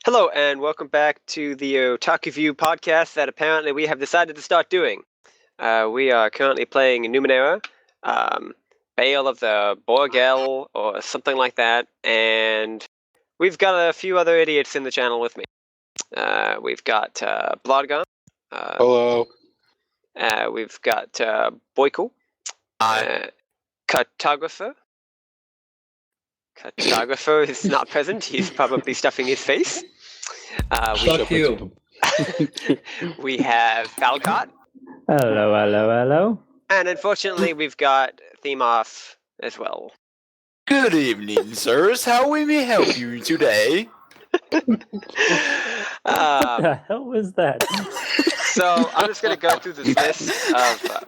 Hello, and welcome back to the Otaku View podcast that apparently we have decided to start doing. We are currently playing Numenera, Beale of the Boregal, or something like that, and we've got a few other idiots in the channel with me. We've got Bloodgon. Hello. We've got Boregal. Hi. Cartographer. Cartographer is not present. He's probably stuffing his face. Fuck you. We have Falcott. Hello. And unfortunately, we've got Theme Off as well. Good evening, sirs. How we may help you today? What the hell was that? So I'm just going to go through this list of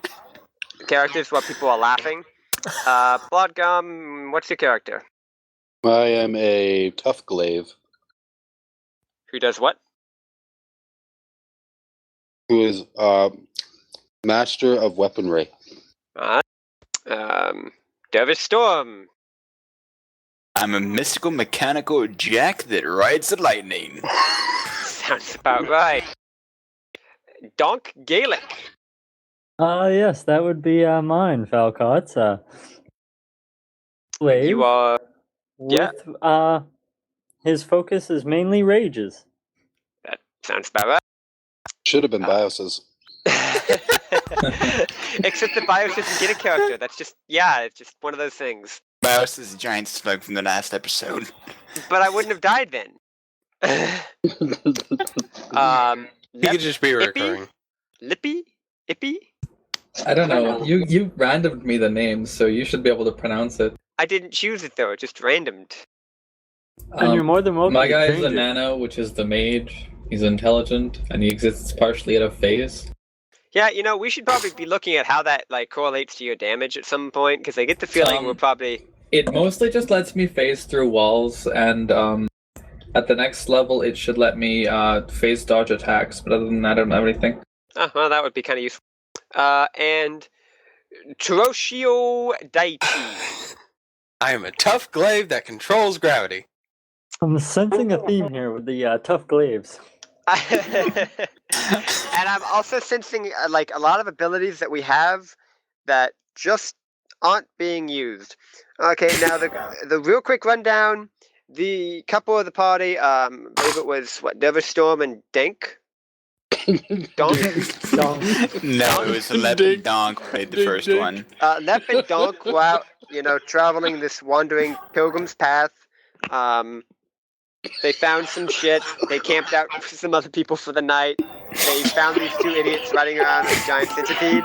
characters while people are laughing. Bloodgum, what's your character? I am a tough glaive Who does what? who is master of weaponry. Dervish Storm. I'm a mystical mechanical jack that rides the lightning. Sounds about right. Donk Gaelic. Yes, that would be mine, Falcott. Slave You are... with, his focus is mainly rages. That sounds about right. Should have been Bios's. Except that Bios doesn't get a character. That's just... Yeah, it's just one of those things. Bios is a giant slug from the last episode. But I wouldn't have died then. He could just be recurring. Lippy? Ippy? I don't know. You randomed me the names, so you should be able to pronounce it. I didn't choose it though, it just randomed. And you're more than welcome My to guy is change the it. Nano, which is the mage. He's intelligent, and he exists partially at a phase. Yeah, you know, we should probably be looking at how that like correlates to your damage at some point, because I get the feeling we're probably... It mostly just lets me phase through walls, and at the next level it should let me phase dodge attacks, but other than that I don't have anything. Oh, well, that would be kind of useful. And Troshio Daichi. I am a tough glaive that controls gravity. I'm sensing a theme here with the tough glaives. And I'm also sensing like a lot of abilities that we have that just aren't being used. Okay, now the real quick rundown. The couple of the party, I believe it was Dervish Storm and Dank. Donk? No, it was Lep and Donk played the first one. Lep and Donk were out, traveling this wandering pilgrim's path. They found some shit. They camped out with some other people for the night. They found these two idiots riding around a giant centipede.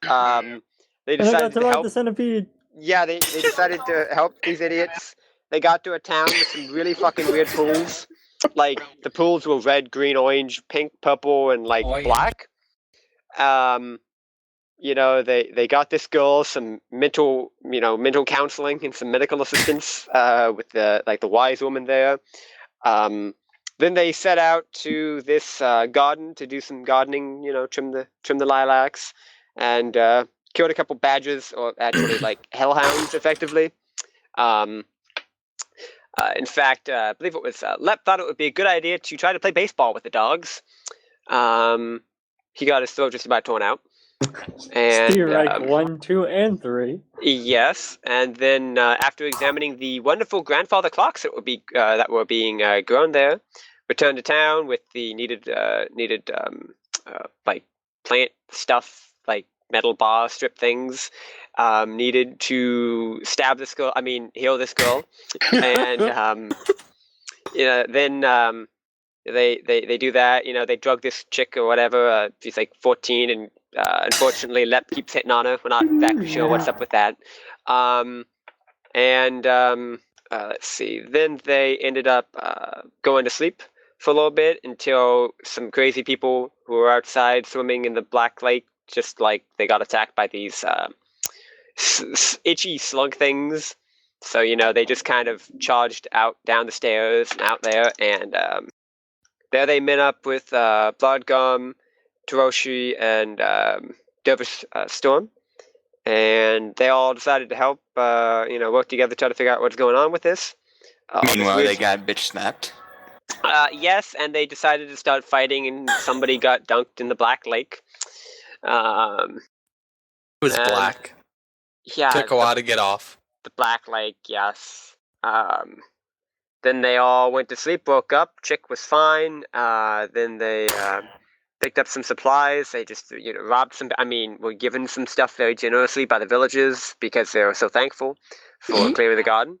They And I got decided to to ride help. the centipede. Yeah, they decided to help these idiots. They got to a town with some really fucking weird pools. Like, the pools were red, green, orange, pink, purple, and, like, Orange. black. They got this girl some mental counseling and some medical assistance with the wise woman there. Then they set out to this garden to do some gardening, trim the lilacs, and killed a couple badgers, or actually, like, hellhounds, effectively. In fact, I believe it was Lep thought it would be a good idea to try to play baseball with the dogs. He got his throat just about torn out. And Steer right 1, 2, and 3. yes, and then after examining the wonderful grandfather clocks that were being grown there, returned to town with the needed like plant stuff, like metal bar strip things, needed to heal this girl, and then they do that. They drug this chick or whatever. She's like 14, and unfortunately, Lep keeps hitting on her. We're not exactly sure what's up with that. Let's see. Then they ended up going to sleep for a little bit until some crazy people who were outside swimming in the Black Lake, just like they got attacked by these itchy slug things. So, they just kind of charged out down the stairs and out there, and there they met up with Bloodgum, Taroshi, and Dervish Storm. And they all decided to help, work together to try to figure out what's going on with this. Meanwhile, they got bitch snapped. Yes, and they decided to start fighting, and somebody got dunked in the Black Lake. It was and- black. Yeah, Took a while to get off. the Black Lake, yes. Then they all went to sleep, woke up, Chick was fine. Then they picked up some supplies. They just, robbed some, were given some stuff very generously by the villagers because they were so thankful for clearing the garden.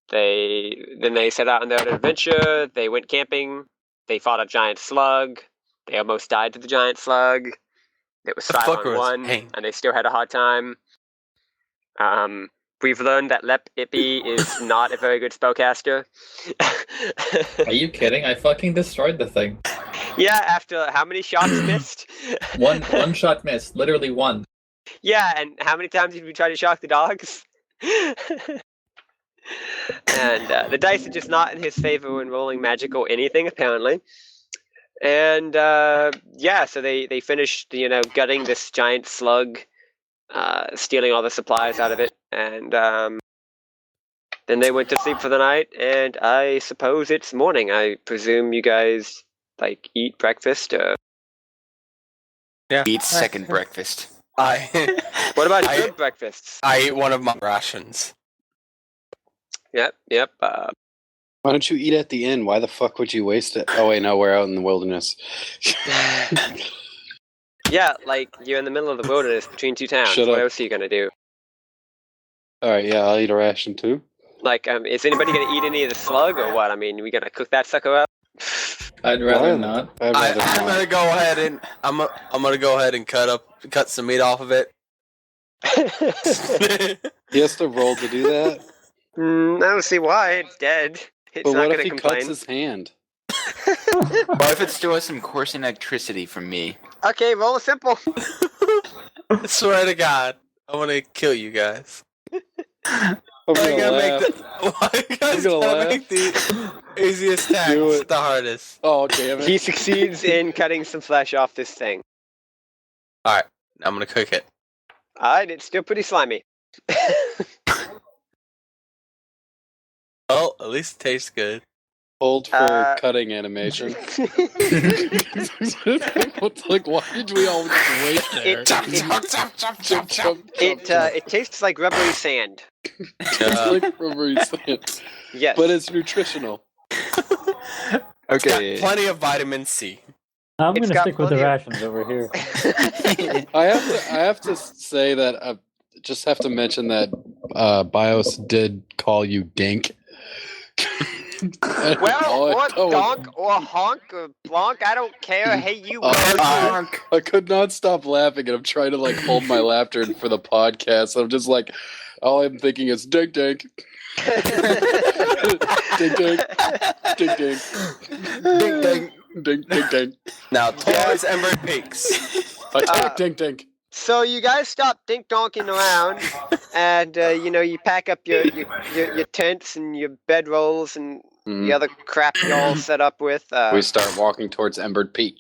They set out on their adventure. They went camping. They fought a giant slug. They almost died to the giant slug. It was The 5-on-1, fucker was pain. and they still had a hard time. We've learned that Lep Ippy is not a very good spellcaster. Are you kidding? I fucking destroyed the thing. Yeah, after how many shots missed? One shot missed. Literally one. Yeah, and how many times did we try to shock the dogs? And the dice are just not in his favor when rolling magic or anything, apparently. And so they finished, gutting this giant slug, stealing all the supplies out of it, and then they went to sleep for the night. And I suppose it's morning. I presume you guys eat breakfast. Yeah. Eat second breakfast. What about good breakfasts? I ate one of my rations. Yep. Why don't you eat at the inn? Why the fuck would you waste it? Oh wait, no, we're out in the wilderness. Yeah, you're in the middle of the wilderness between two towns. Shut What up. else are you gonna do? Alright, yeah, I'll eat a ration too. Is anybody gonna eat any of the slug or what? We gonna cook that sucker up? I'd rather Why? not. I'd I'm rather gonna not. go ahead and I'm gonna go ahead and cut some meat off of it. He has to roll to do that? I don't see why. It's dead. It's But not what gonna if he complain. cuts his hand? What if it still has some coursing electricity from me? Okay, roll a simple. I swear to God, I'm gonna kill you guys. I'm Why gonna you gotta laugh. why you guys gonna gotta laugh. make the easiest Do tax it. the hardest? Oh, damn it. He succeeds in cutting some flesh off this thing. Alright, I'm gonna cook it. Alright, it's still pretty slimy. Well, at least it tastes good. Hold for Uh, cutting animation. Why did we all just wait there? It tastes like rubbery sand. It's like rubbery sand. Yes. But it's nutritional. It's got Okay. plenty of vitamin C. I'm It's gonna got stick with the plenty of- rations over here. I have to say that I just have to mention that BIOS did call you Dink. Well, or Oh, donk, or honk, or blonk, I don't care. Hey, you. I could not stop laughing, and I'm trying to hold my laughter in for the podcast. I'm just all I'm thinking is Dink Dink. Dink Dink. Dink Dink. Ding ding. Dink Dink Dink. Now, toys and bird pigs. Attack Dink Dink. So you guys stop dink donking around, and you pack up your tents and your bedrolls and the other crap you all set up with. We start walking towards Embered Peak.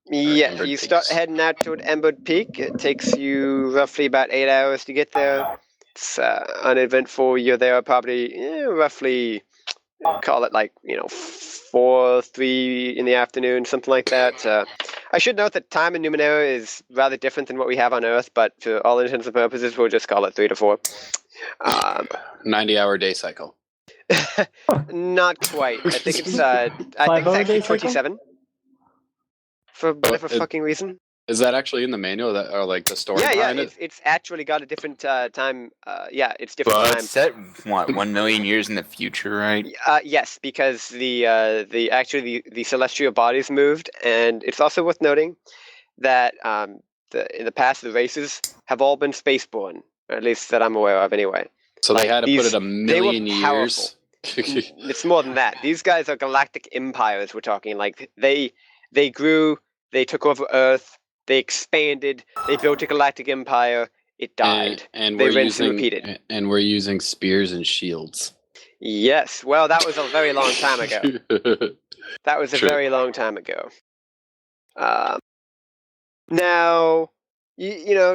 Yeah, Embered you start Peaks. heading out toward Embered Peak. It takes you roughly about 8 hours to get there. It's uneventful. You're there probably roughly, call it 4, 3 in the afternoon, something like that. I should note that time in Numenera is rather different than what we have on Earth, but for all intents and purposes, we'll just call it 3 to 4. 90-hour day cycle. Not quite. I think it's Five-hour day actually cycle? 27. For whatever it- fucking reason. Is that actually in the manual or the story Yeah, behind it? it's actually got a different time. It's different But time. it's set 1 million years in the future, right? Yes, because the celestial bodies moved, and it's also worth noting that in the past the races have all been spaceborne, or at least that I'm aware of, anyway. So they had to put it a they were million years. It's more than that. These guys are galactic empires. We're talking they grew, they took over Earth, they expanded, they built a galactic empire. It died. and They we're rinsed and using repeated. and we're using spears and shields. Yes. Well, that was a very long time ago. That was a True. very long time ago. Now,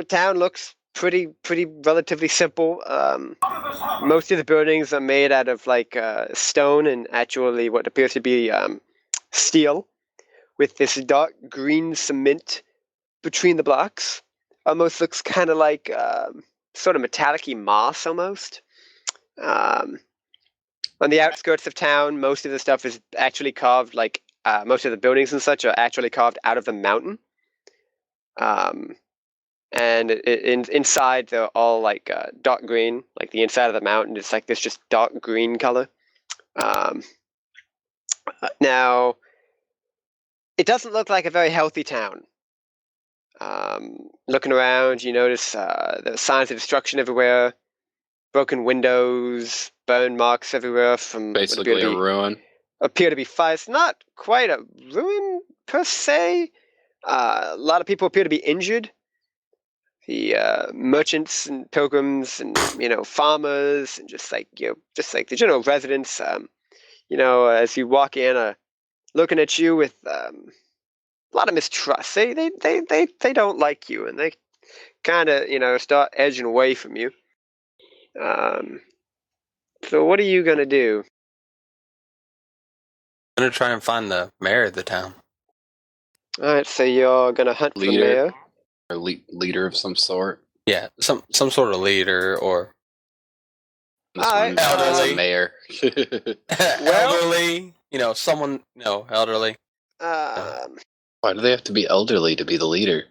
town looks pretty relatively simple. Most of the buildings are made out of like stone and actually what appears to be steel, with this dark green cement between the blocks. Almost looks kind of like sort of metallic-y moss almost. On the outskirts of town, most of the stuff is actually carved, like most of the buildings and such are actually carved out of the mountain. And inside they're all like dark green, like the inside of the mountain is like this just dark green color. Now, it doesn't look like a very healthy town. Looking around, you notice there's signs of destruction everywhere, broken windows, burn marks everywhere from Basically a ruin. Appear to be fires. It's not quite a ruin per se. A lot of people appear to be injured. The merchants and pilgrims and farmers and just like the general residents. As you walk in, are looking at you with a lot of mistrust. They don't like you, and they kind of start edging away from you. So what are you gonna do? I'm gonna try and find the mayor of the town. All right, so you're gonna hunt for the mayor. Or leader of some sort. Yeah, some sort of leader or This one's elderly. a mayor. elderly. Someone elderly. Why do they have to be elderly to be the leader?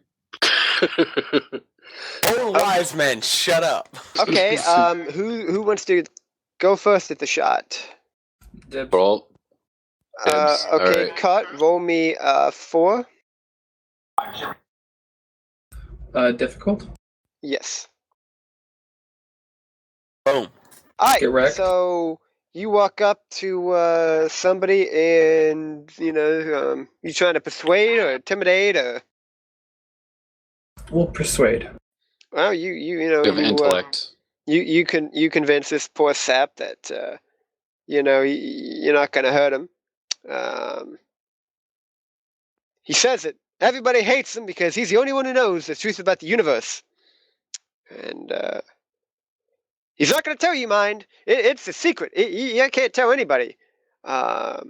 Old wise men, shut up. Okay, who wants to go first at the shot? Roll. Dibs. Okay, Right. cut. Roll me 4. Difficult. Yes. Boom. All right. Correct. So you walk up to somebody, and you trying to persuade or intimidate or. We'll persuade. Well, you know Give you, intellect. you convince this poor sap that you're not gonna hurt him. He says it. Everybody hates him because he's the only one who knows the truth about the universe. And he's not going to tell you, mind. It's a secret. You can't tell anybody. So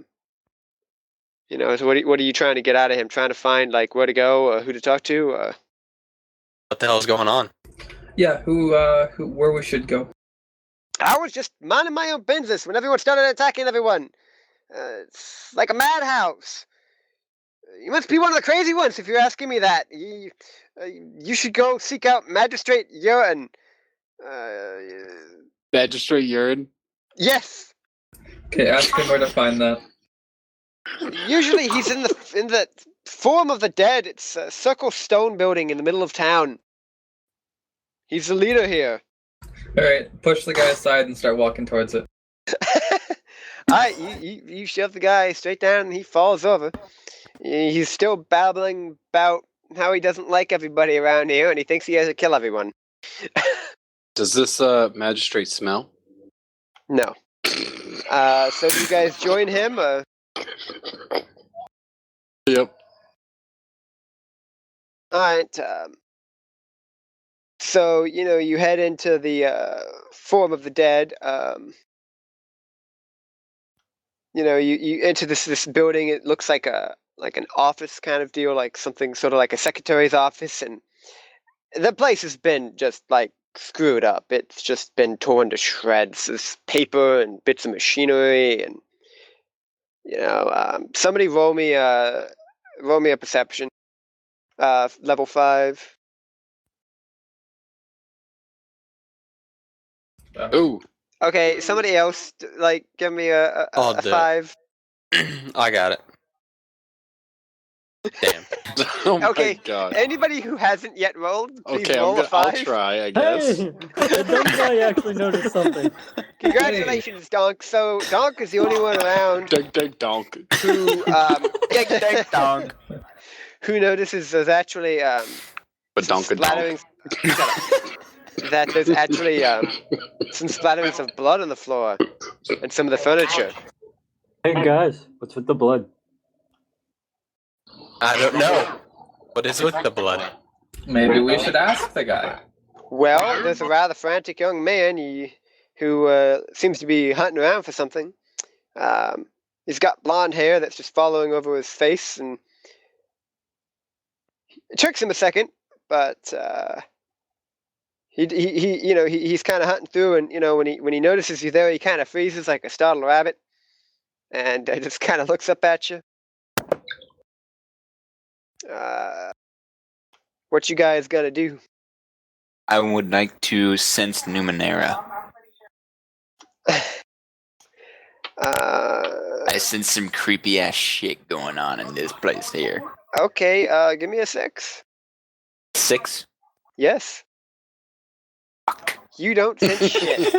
what are you trying to get out of him? Trying to find like where to go, or who to talk to? What the hell's going on? Yeah, where we should go. I was just minding my own business when everyone started attacking everyone. It's like a madhouse. You must be one of the crazy ones if you're asking me that. You should go seek out Magistrate Urine. Magistrate urine. Yes. Okay, ask him where to find that. Usually he's in the Forum of the Dead. It's a circle stone building in the middle of town. He's the leader here. Alright, push the guy aside and start walking towards it. Alright, you shove the guy straight down and he falls over. He's still babbling about how he doesn't like everybody around here and he thinks he has to kill everyone. Does this magistrate smell? No. So do you guys join him? Yep. Alright, so, you head into the Forum of the Dead. You enter this building. It looks like an office kind of deal, like something sort of like a secretary's office, and the place has been just like screwed up. It's just been torn to shreds. There's paper and bits of machinery, and somebody roll me a perception, level 5. Ooh. Okay, somebody else, give me a I'll do it. 5. I got it. Damn. Oh my Okay, god. Anybody who hasn't yet rolled, please Okay, roll a 5. I'll try, I guess. Hey, the dumb guy actually noticed something. Congratulations, Donk. So Donk is the only one around Ding ding donk. who Ding ding dong. who notices there's actually But donk a donk. splatterings. Shut up. That there's actually some splatterings of blood on the floor and some of the furniture. Hey guys, what's with the blood? I don't know. What is with the blood? Maybe we should ask the guy. Well, there's a rather frantic young man who seems to be hunting around for something. He's got blonde hair that's just following over his face, and it tricks him a second, but he's kind of hunting through, and when he notices you there, he kind of freezes like a startled rabbit, and just kind of looks up at you. What you guys gonna do? I would like to sense Numenera. I sense some creepy ass shit going on in this place here. Okay, give me a 6. 6? Yes. Fuck. You don't sense shit.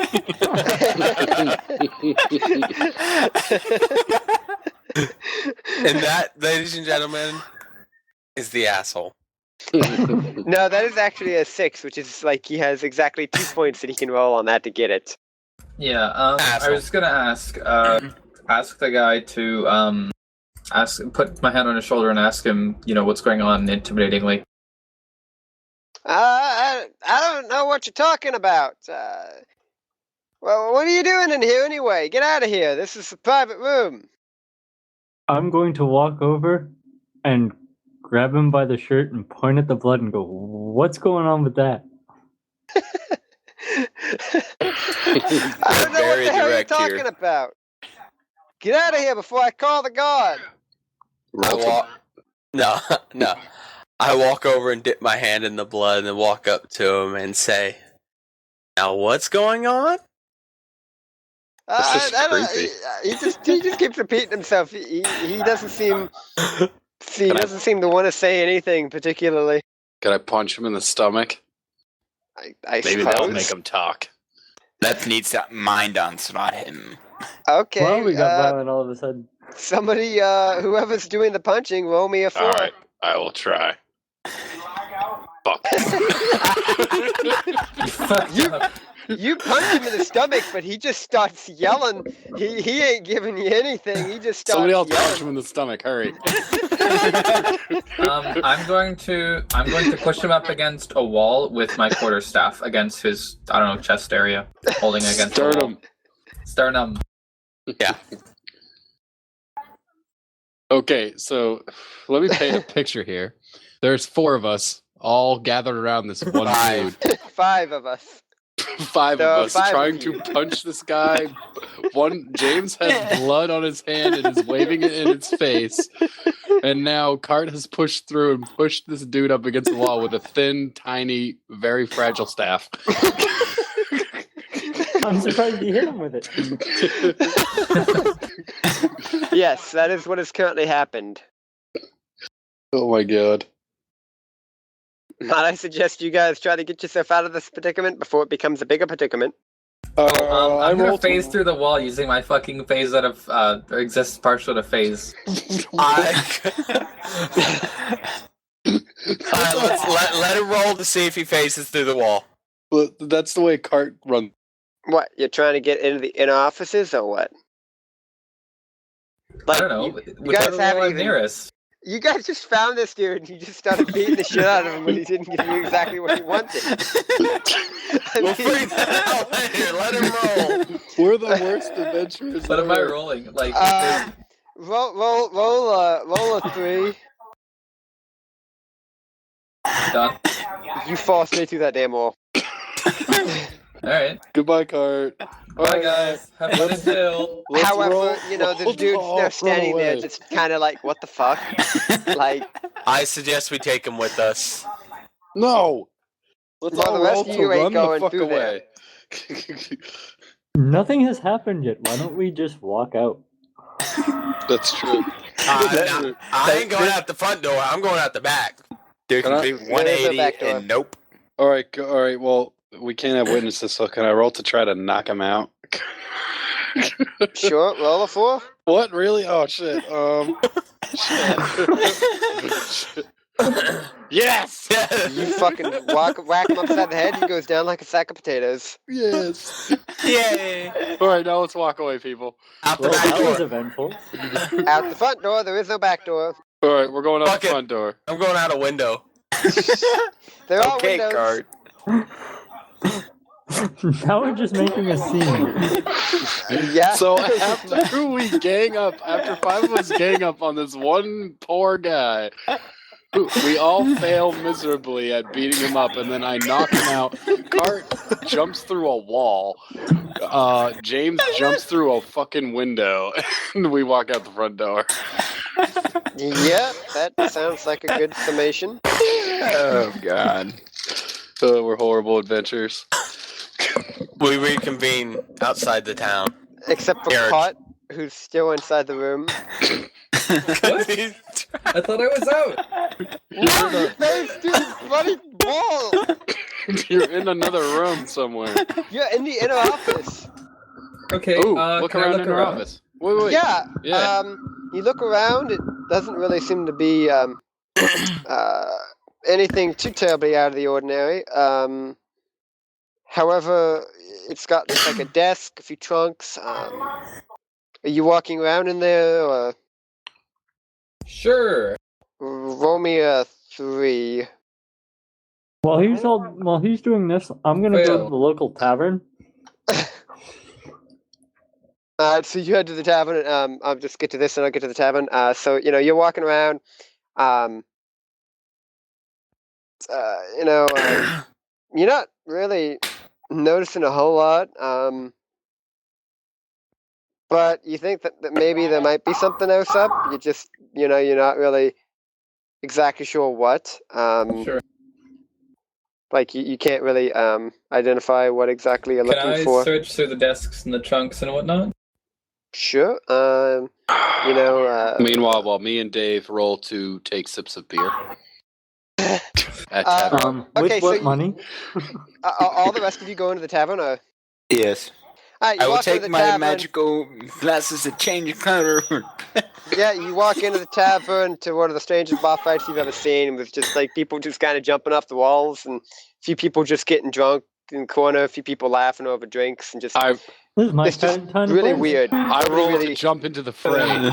And that, ladies and gentlemen, is the asshole. No, that is actually a 6, which is like he has exactly 2 points that he can roll on that to get it. Yeah, I was gonna ask the guy to put my hand on his shoulder and ask him, what's going on intimidatingly. I don't know what you're talking about. Well, what are you doing in here anyway? Get out of here. This is a private room. I'm going to walk over and grab him by the shirt and point at the blood and go, "What's going on with that?" I don't know what the hell you're talking about. Get out of here before I call the guard. No. I walk over and dip my hand in the blood and then walk up to him and say, "Now what's going on?" This is creepy. He just keeps repeating himself. He doesn't seem to want to say anything particularly. Can I punch him in the stomach? I Maybe suppose. that'll make him talk. That needs to mind onslaught him. Okay. Well, we got violent all of a sudden. Somebody, whoever's doing the punching, roll me a 4. All right, I will try. Fuck. You punch him in the stomach, but he just starts yelling. He ain't giving you anything. He just starts Somebody else yelling. punch him in the stomach. Hurry. I'm going to push him up against a wall with my quarterstaff against his chest area, holding against the wall. Sternum. Yeah. Okay, so let me paint a picture here. There's 4 of us all gathered around this one dude. 5 of us. 5 There are of us 5 trying of to you. punch this guy. James has blood on his hand and is waving it in its face. And now Cart has pushed through and pushed this dude up against the wall with a thin, tiny, very fragile staff. I'm surprised you hit him with it. Yes, that is what has currently happened. Oh my god. Might I suggest you guys try to get yourself out of this predicament before it becomes a bigger predicament? I'm gonna phase through the wall using my fucking phase out of exists partial to phase. Let him roll to see if he faces through the wall. But that's the way Cart runs. What, you're trying to get into the inner offices or what? I don't know. You guys haven't even... nearest. You guys just found this dude and you just started beating the shit out of him when he didn't give you exactly what he wanted. We'll figure that out later. Let him roll. We're the worst adventurers. What am I ever. rolling? Like, roll a 3. done. You fall straight through that damn wall. Alright. Goodbye, Cart. Bye, guys. Have fun until. However, the dude's now standing there away. just kind of like, what the fuck? Like, I suggest we take him with us. No. Let's Well, all the rest roll of to you ain't run the going fuck through away. Nothing has happened yet. Why don't we just walk out? That's true. I ain't going out the front door. I'm going out the back. There Can can I- be There is no 180 back door. and nope. All right. Well, we can't have witnesses, so can I roll to try to knock him out? sure, roll a 4. What? Really? Oh shit. Shit. Yes. You fucking whack him upside the head, he goes down like a sack of potatoes. Yes. Yay! All right, now let's walk away, people. Out the Well, back that was door. eventful. Out the front door, there is no back door. All right, we're going out Fuck the it. front door. I'm going out a window. There are Okay, windows. Cart. Now we're just making a scene. Yeah. So after five of us gang up on this one poor guy, we all fail miserably at beating him up, and then I knock him out. Cart jumps through a wall. James jumps through a fucking window, and we walk out the front door. Yeah, that sounds like a good summation. Oh God. We're horrible adventures. We reconvene outside the town. Except for Eric. Cot, who's still inside the room. I thought I was out. No, there's dude's bloody ball! You're in another room somewhere. You're in the inner office. Okay, Ooh, look can I around look in her around? office. Wait. Yeah, Yeah. you look around, it doesn't really seem to be anything too terribly out of the ordinary. However, it's got like a desk, a few trunks. Are you walking around in there, or Sure. roll me a 3? While he's doing this, I'm gonna go to Fail. the local tavern. So you head to the tavern. I'll just get to this and I'll get to the tavern. So you're walking around. You're not really noticing a whole lot. But you think that maybe there might be something else up. You just you're not really exactly sure what. Sure. Like you can't really identify what exactly you're Can looking I for. search through the desks and the trunks and whatnot? Sure. Meanwhile, while me and Dave roll to take sips of beer. At tavern. With Okay, so what you- money? all the rest of you go into the tavern, or Yes. Alright, you I will walk into take the my tavern. magical glasses to change color. Yeah, you walk into the tavern to one of the strangest bar fights you've ever seen, with just like people just kind of jumping off the walls, and a few people just getting drunk in the corner, a few people laughing over drinks, and just This is my it's just time to really play. weird. I roll really- to jump into the fray.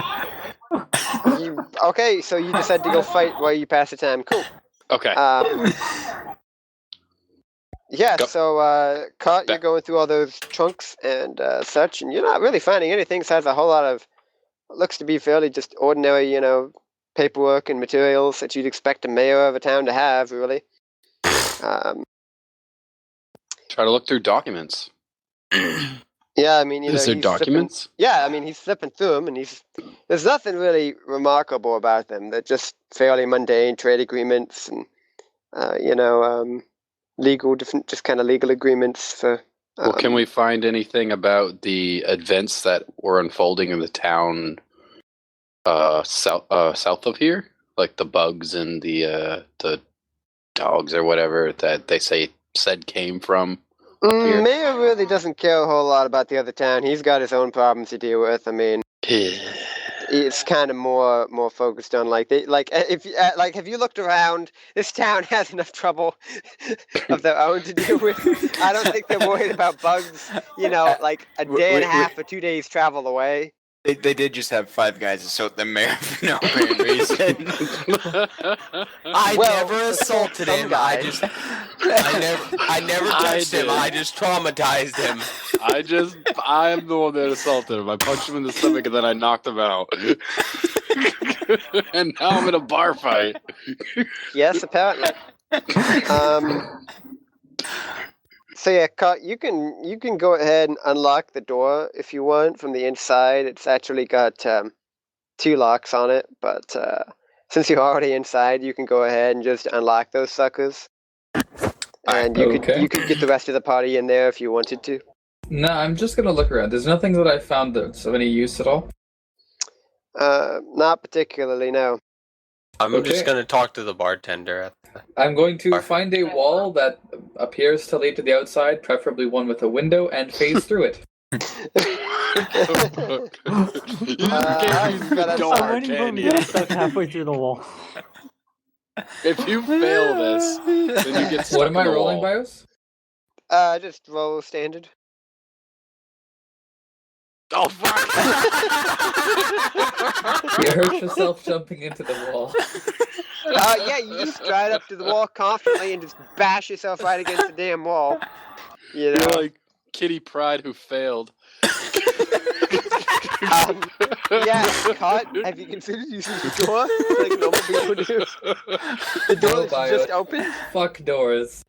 Okay, so you decide to go fight while you pass the time. Cool. Okay. Yeah, Go. so Cot, you're going through all those trunks and such, and you're not really finding anything besides a whole lot of what looks to be fairly just ordinary, paperwork and materials that you'd expect a mayor of a town to have, really. Try to look through documents. Yeah, I mean, Is there he's documents? he's flipping through them, and there's nothing really remarkable about them. They're just fairly mundane trade agreements, and just kind of legal agreements for. Well, can we find anything about the events that were unfolding in the town south of here? Like the bugs and the dogs or whatever that they said came from here? Mayor really doesn't care a whole lot about the other town. He's got his own problems to deal with. I mean, it's kind of more focused on have you looked around? This town has enough trouble of their own to deal with. I don't think they're worried about bugs. Like a day and a half or 2 days travel away. They did just have 5 guys assault the mayor for no apparent reason. I Well, never assaulted some him. guy. I never touched him. did. I just traumatized him. I'm the one that assaulted him. I punched him in the stomach and then I knocked him out. And now I'm in a bar fight. Yes, apparently. So yeah, you can go ahead and unlock the door if you want from the inside. It's actually got 2 locks on it, but since you're already inside, you can go ahead and just unlock those suckers. And you could get the rest of the party in there if you wanted to. No, I'm just gonna look around. There's nothing that I found that's of any use at all. Not particularly, no. I'm Okay. just gonna talk to the bartender. I'm going to find a wall that appears to lead to the outside, preferably one with a window, and phase through it. You I'm gonna don't, I'm waiting for him to can you? get stuck halfway through the wall. If you fail this, then you get stuck What am I in the rolling, wall. Bios? Just roll standard. Oh fuck! You hurt yourself jumping into the wall. Yeah, you just stride up to the wall confidently and just bash yourself right against the damn wall. You know? You're like Kitty Pryde who failed. Yeah, Cut, have you considered using the door like normal people do? The door No, that you just opened? Fuck doors.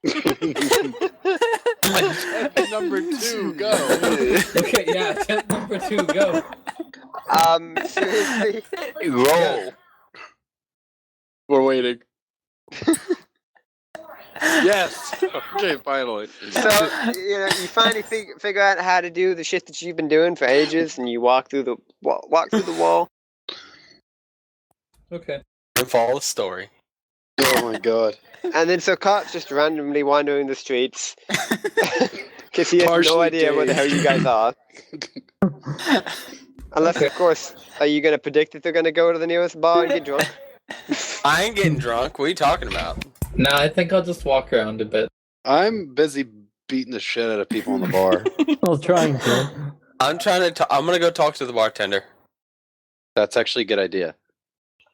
Number 2, go. Okay, yeah, attempt number 2, go. Seriously? Roll. We're waiting. Yes. Okay, finally. So, you finally figure out how to do the shit that you've been doing for ages, and you walk through the wall. Okay. And follow the story. Oh my god. And then so Cart's just randomly wandering the streets. Because he has no Partially idea where the hell you guys are. Unless, of course, are you going to predict that they're going to go to the nearest bar and get drunk? I ain't getting drunk. What are you talking about? Nah, I think I'll just walk around a bit. I'm busy beating the shit out of people in the bar. Well, trying to. I'm gonna go talk to the bartender. That's actually a good idea.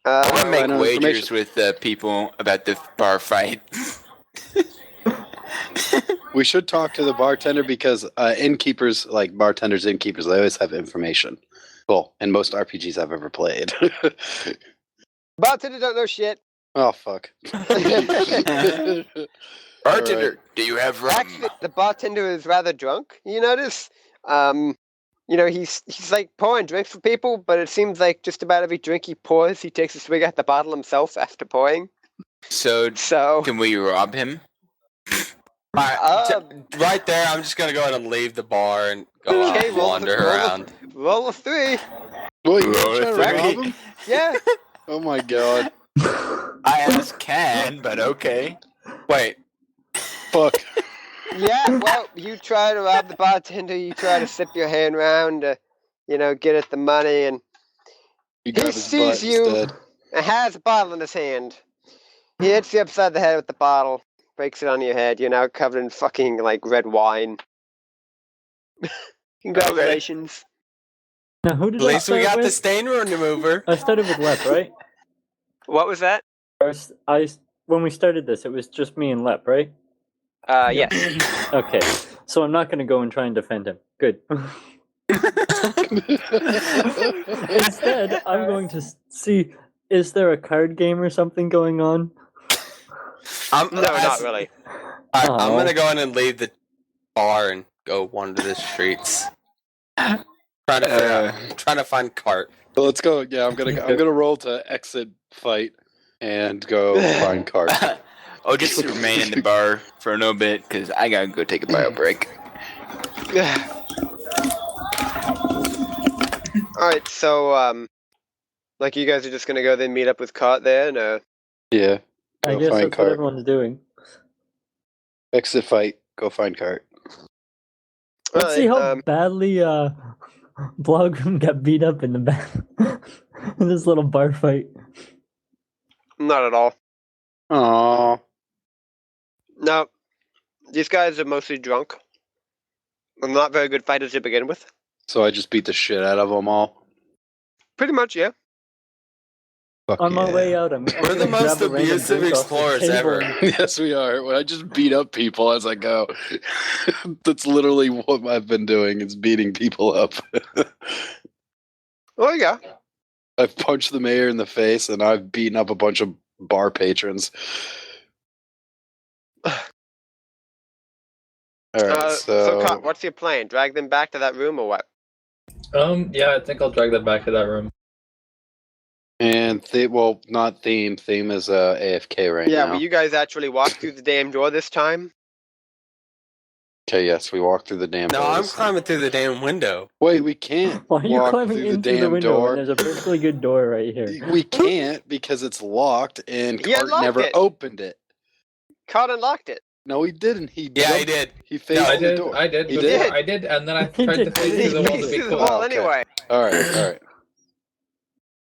I want to I make know wagers with people about the bar fight. We should talk to the bartender because innkeepers, like bartenders, innkeepers, they always have information. Well, in most RPGs I've ever played. Bartender don't know shit. Oh, fuck. Bartender, do you have rum? Actually, the bartender is rather drunk. You notice? He's like pouring drinks for people, but it seems like just about every drink he pours, he takes a swig at the bottle himself after pouring. So, So, can we rob him? Right there, I'm just gonna go ahead and leave the bar and go out and wander around. roll a 3. Well, you Roll trying to it rob three. him? Yeah. Oh my god. I ask can, but okay. Wait, Fuck. Yeah, well, you try to rob the bartender, you try to slip your hand around to, get at the money, and You he grab his sees butt you instead. and has a bottle in his hand. He hits you upside the head with the bottle, breaks it on your head. You're now covered in fucking, red wine. Congratulations. Now, who did at I least we start got with? the stain remover. I started with Lep, right? What was that? When we started this, it was just me and Lep, right? Yes. Okay, so I'm not going to go and try and defend him. Good. Instead, I'm going to see, is there a card game or something going on? No, not really. I'm Oh. gonna go in and leave the bar and go wander the streets. Trying to find Cart. Well, let's go. Yeah, I'm gonna roll to exit fight and go find Cart. I'll just remain in the bar for a little bit because I gotta go take a bio break. Alright, so, you guys are just gonna go then meet up with Cart there, and, Yeah. I Go guess find that's what Cart. everyone's doing. Exit fight. Go find Cart. Let's see how Alright, badly Blogram got beat up in the back in this little bar fight. not at all. Aww. No, these guys are mostly drunk. I'm not very good fighters to begin with. So I just beat the shit out of them all. Pretty much, yeah. Fuck On my yeah. way out, I'm We're the gonna most grab a random abusive drink off the explorers table ever. and- Yes, we are. Well, I just beat up people as I go. That's literally what I've been doing. Is beating people up. Oh, yeah. I've punched the mayor in the face, and I've beaten up a bunch of bar patrons. All right, So, Cart, what's your plan? Drag them back to that room or what? Yeah, I think I'll drag that back to that room. and not theme. Theme is AFK right Yeah, now. will you guys actually walk through the damn door this time? Okay, yes, we walk through the damn No, door. I'm this time. climbing through the damn window. Wait, we can't. Why are you walk climbing through in through the damn window door. when there's a perfectly good door right here? We can't because it's locked, and He Cart unlocked never it. opened it. Cart unlocked it. No, he didn't. He Yeah, he jumped- did. He faced I the did. door. I did. He Before. did? I did, and then I He tried to did. face He through the wall to faced be through the cool. wall okay. anyway. All right.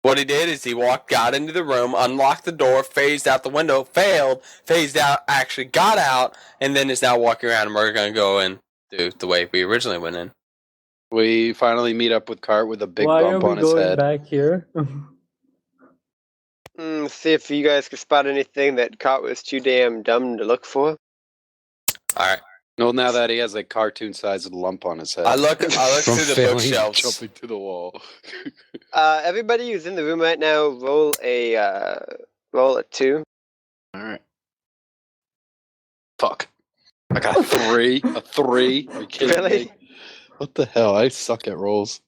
What he did is he got into the room, unlocked the door, phased out the window, failed, phased out, actually got out, and then is now walking around, and we're going to go in the way we originally went in. We finally meet up with Cart with a big Why are bump we on his going head. back here? See if you guys could spot anything that Cart was too damn dumb to look for. Alright. Well, now that he has a cartoon-sized lump on his head. I look from through the failing bookshelves. jumping to the wall. Everybody who's in the room right now, roll a 2. Alright. Fuck. I got a 3. A 3. Are you kidding Really? me? What the hell? I suck at rolls.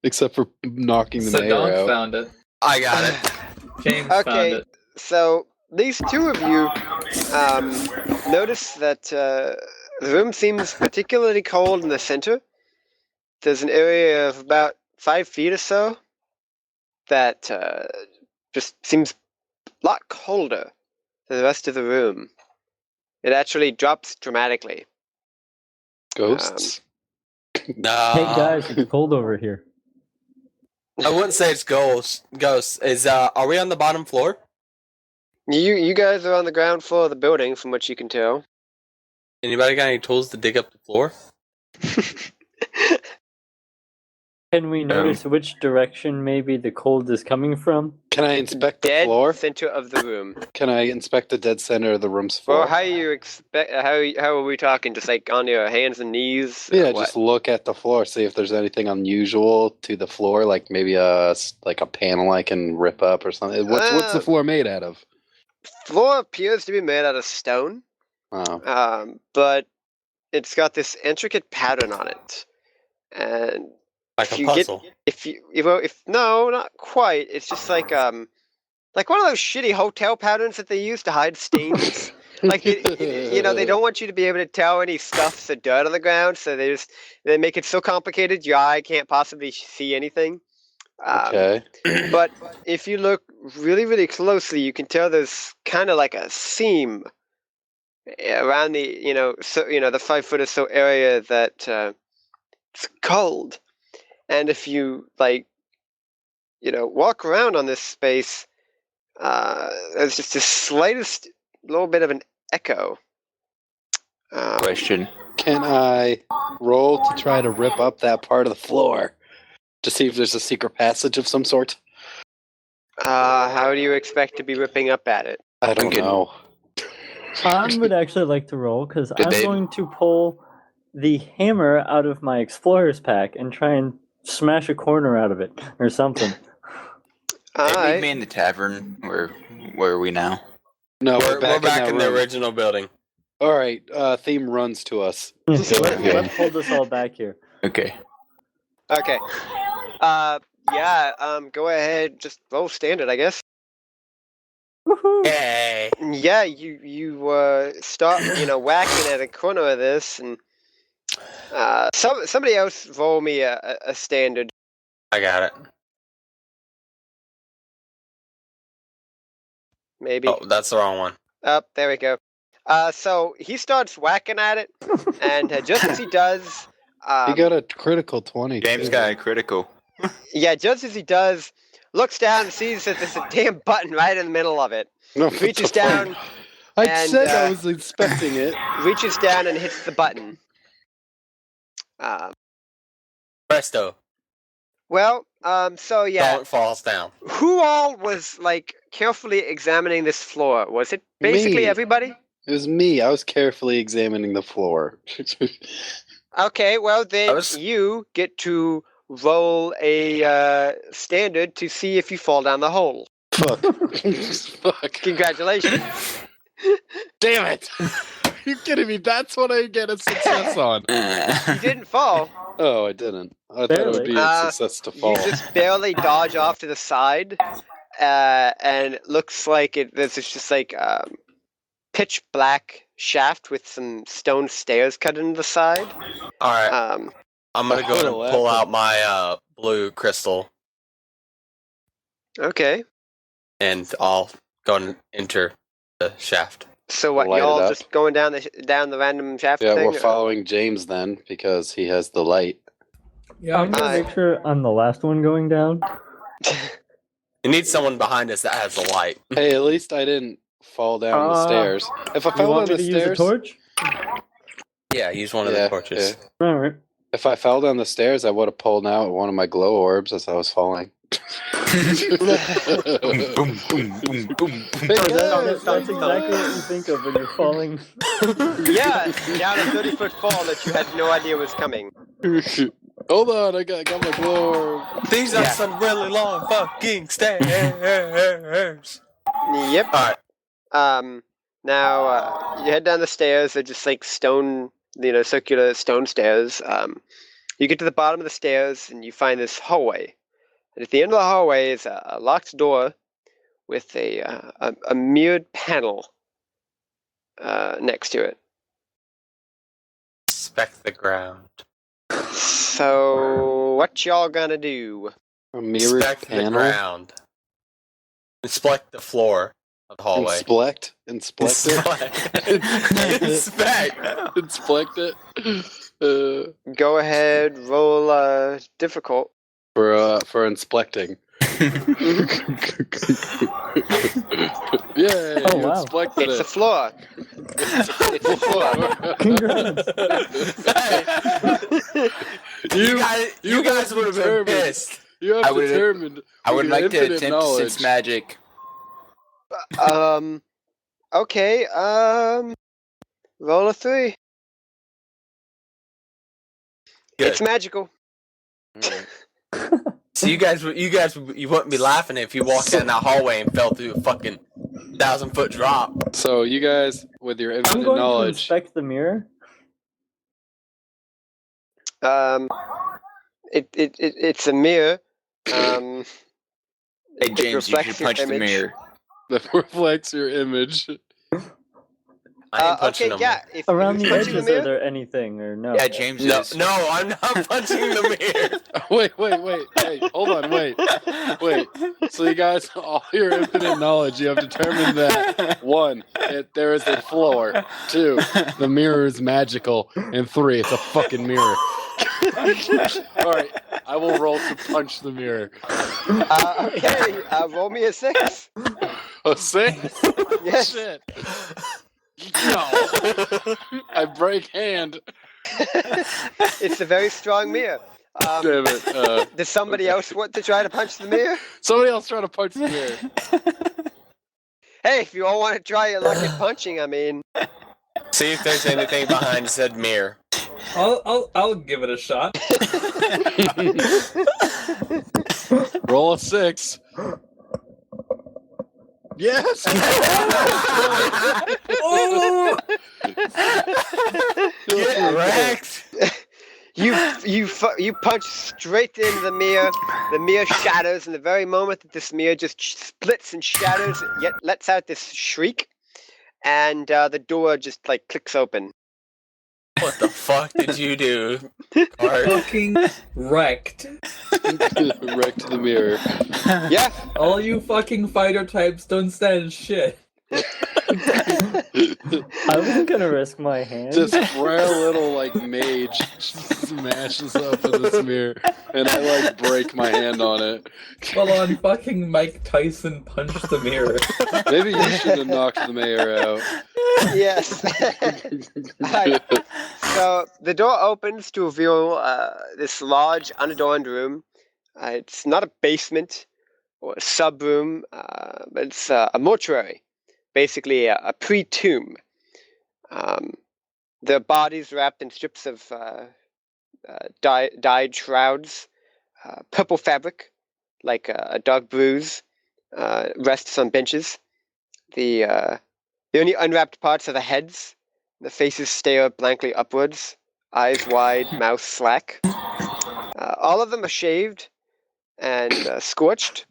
Except for knocking the So mayor Don out. found it. I got it. James found Okay, it. so these two of you notice that the room seems particularly cold in the center. There's an area of about 5 feet or so that just seems a lot colder than the rest of the room. It actually drops dramatically. Ghosts? No. Hey guys, it's cold over here. I wouldn't say it's ghosts. Are we on the bottom floor? You guys are on the ground floor of the building, from what you can tell. Anybody got any tools to dig up the floor? Can we notice which direction maybe the cold is coming from? Can I inspect the Dead floor? center of the room. Can I inspect the dead center of the room's floor? Well, how you expect? How are we talking? Just like on your hands and knees? Yeah, What? just look at the floor, see if there's anything unusual to the floor, like maybe a panel I can rip up or something. What's the floor made out of? Floor appears to be made out of stone, Oh, but it's got this intricate pattern on it, and Like if a you puzzle. if no, not quite. It's just like one of those shitty hotel patterns that they use to hide stains. Like they don't want you to be able to tell any scuffs or dirt on the ground, so they make it so complicated your eye can't possibly see anything. okay. But if you look really, really closely, you can tell there's kind of like a seam around the the 5 foot or so area that it's cold, and if you walk around on this space, there's just the slightest little bit of an echo. Question. Can I roll to try to rip up that part of the floor to see if there's a secret passage of some sort? How do you expect to be ripping up at it? I don't know. I would actually like to roll because I'm they- going to pull the hammer out of my explorer's pack and try and smash a corner out of it or something. All Hey, meet right. me in the tavern. Where are we now? No, We're back that in the room. original building. All right, theme runs to us. What pulled us all back here? Okay. Okay. Go ahead. Just roll standard, I guess. Woohoo! Yay! Yeah, you start whacking at a corner of this, and somebody else roll me a standard. I got it. Maybe. Oh, that's the wrong one. There we go. So he starts whacking at it, and just as he does, You got a critical 20. James too. got a critical. yeah, just as he does, looks down and sees that there's a damn button right in the middle of it. No, what Reaches the fuck? down, I and, said I was inspecting it. reaches down and hits the button. Presto. So yeah, Don't falls down. who all was carefully examining this floor? Was it basically Me. everybody? It was me. I was carefully examining the floor. Okay, well then was- you get to roll a standard to see if you fall down the hole. Fuck. Fuck. Congratulations. Damn it. You kidding me? That's what I get a success on. You didn't fall. Oh, I didn't. I thought it would be a Barely. success to You fall. just barely dodge off to the side, and it looks like there's just pitch black shaft with some stone stairs cut into the side. All right. Um, I'm gonna go ahead and pull out my blue crystal, okay. and I'll go and enter the shaft. So what? Light it Y'all up. just going down the random shaft Yeah, thing? we're following James then because he has the light. Yeah, I'm gonna make sure on the last one going down. You need someone behind us that has a light. Hey, at least I didn't fall down the stairs. If I You fell want down me the to use a stairs, torch? Yeah, use one of the torches. yeah. All right. If I fell down the stairs, I would have pulled out one of my glow orbs as I was falling. boom, boom, boom, boom. Hey, That's guys, exactly what you think of when you're falling. Yeah, down a 30-foot fall that you had no idea was coming. Hold on, I got my globe. These are Yeah. some really long fucking stairs. Yep. Alright. Now you head down the stairs. They're just like stone, circular stone stairs. You get to the bottom of the stairs and you find this hallway. And at the end of the hallway is a locked door with a mirrored panel next to it. Inspect the ground. So what y'all gonna do? A mirrored Inspect the panel. ground. Inspect the floor of the hallway. Inspect it. Inspect it. Go ahead, roll difficult. For inspecting. Yay! Oh, wow. Inspected It's it. the floor. It's the floor. Congrats. You guys would have been pissed. You have I would've- determined. I would with like your to infinite attempt to knowledge. sense magic. Okay. Roll a 3. Good. It's magical. So you wouldn't be laughing if you walked down that hallway and fell through a fucking 1,000-foot drop. So you guys, with your I'm infinite going to knowledge, inspect the mirror. It's a mirror. Hey It James, you reflects should your punch the image. mirror. that reflects your image. I ain't punching Okay, them. yeah. If Around who's the punching edges, mirror? are there anything or no? Yeah, James No, is. no, I'm not punching the mirror. Wait, hold on, wait. So you guys, all your infinite knowledge, you have determined that 1, there is a floor. 2, the mirror is magical, and 3, it's a fucking mirror. All right, I will roll to punch the mirror. Okay. Roll me a 6. A 6? Yes. Shit. No. I break hand. It's a very strong mirror. Damn it. Does somebody else want to try to punch the mirror? Somebody else try to punch the mirror. Hey, if you all want to try your luck at punching, I mean. See if there's anything behind said mirror. I'll give it a shot. Roll a 6. Yes. Oh! Get wrecked. You punch straight into the mirror. The mirror shatters, and the very moment that this mirror just splits and shatters, yet lets out this shriek, and the door just like clicks open. What the fuck did you do? Art? Fucking wrecked. Wrecked the mirror. Yeah. All you fucking fighter types don't stand shit. I wasn't gonna risk my hand. Just frail little like mage smashes up in this mirror, and I like break my hand on it. Full on fucking Mike Tyson punched the mirror. Maybe you should have knocked the mayor out. Yes. Alright. So the door opens to reveal this large, unadorned room. It's not a basement or a sub room, but it's a mortuary, basically a pre-tomb. The bodies wrapped in strips of dyed shrouds, purple fabric, like a dark bruise, rests on benches. The only unwrapped parts are the heads. The faces stare blankly upwards, eyes wide, mouth slack. All of them are shaved and scorched,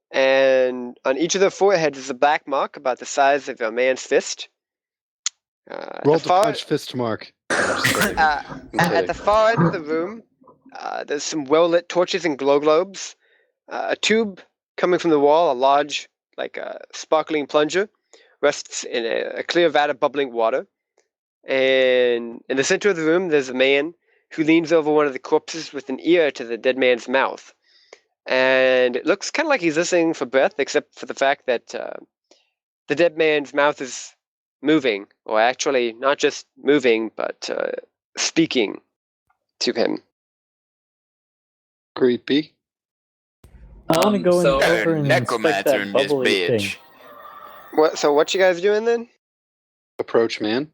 and on each of their foreheads is a black mark about the size of a man's fist. Roll to punch fist mark. At the far end of the room, there's some well-lit torches and glow globes. A tube coming from the wall, a large, sparkling plunger, rests in a clear vat of bubbling water. And in the center of the room, there's a man who leans over one of the corpses with an ear to the dead man's mouth. And it looks kind of like he's listening for breath, except for the fact that the dead man's mouth is moving, or actually not just moving, but speaking to him. Creepy. I want to go so- over and inspect necromancer that in this bubbly thing. bitch. What you guys doing then? Approach, man.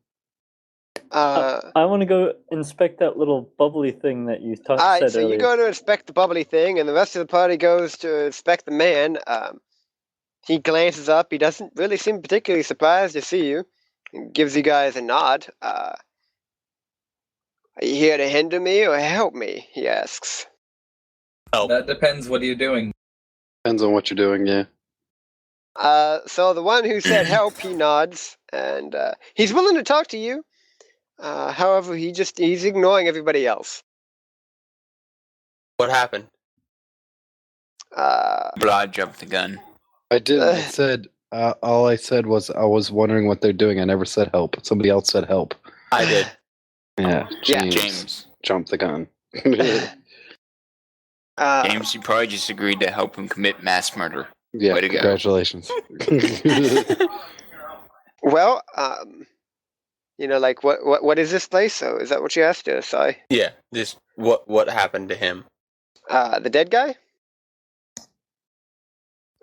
I want to go inspect that little bubbly thing that you All right, said so earlier. you go to inspect the bubbly thing, and the rest of the party goes to inspect the man. He glances up. He doesn't really seem particularly surprised to see you. He gives you guys a nod. Are you here to hinder me or help me? He asks. Help. That depends. What are you doing? Depends on what you're doing, yeah. So the one who said help, he nods, and he's willing to talk to you. However, he's ignoring everybody else. What happened? Blood jumped the gun. I didn't. I said, all I said was I was wondering what they're doing. I never said help. Somebody else said help. I did. Yeah, Yeah, James. jumped the gun. James, you probably just agreed to help him commit mass murder. Yeah, Way to go. congratulations. Well, like what is this place? So is that what you asked us? Yeah. Just what happened to him? The dead guy,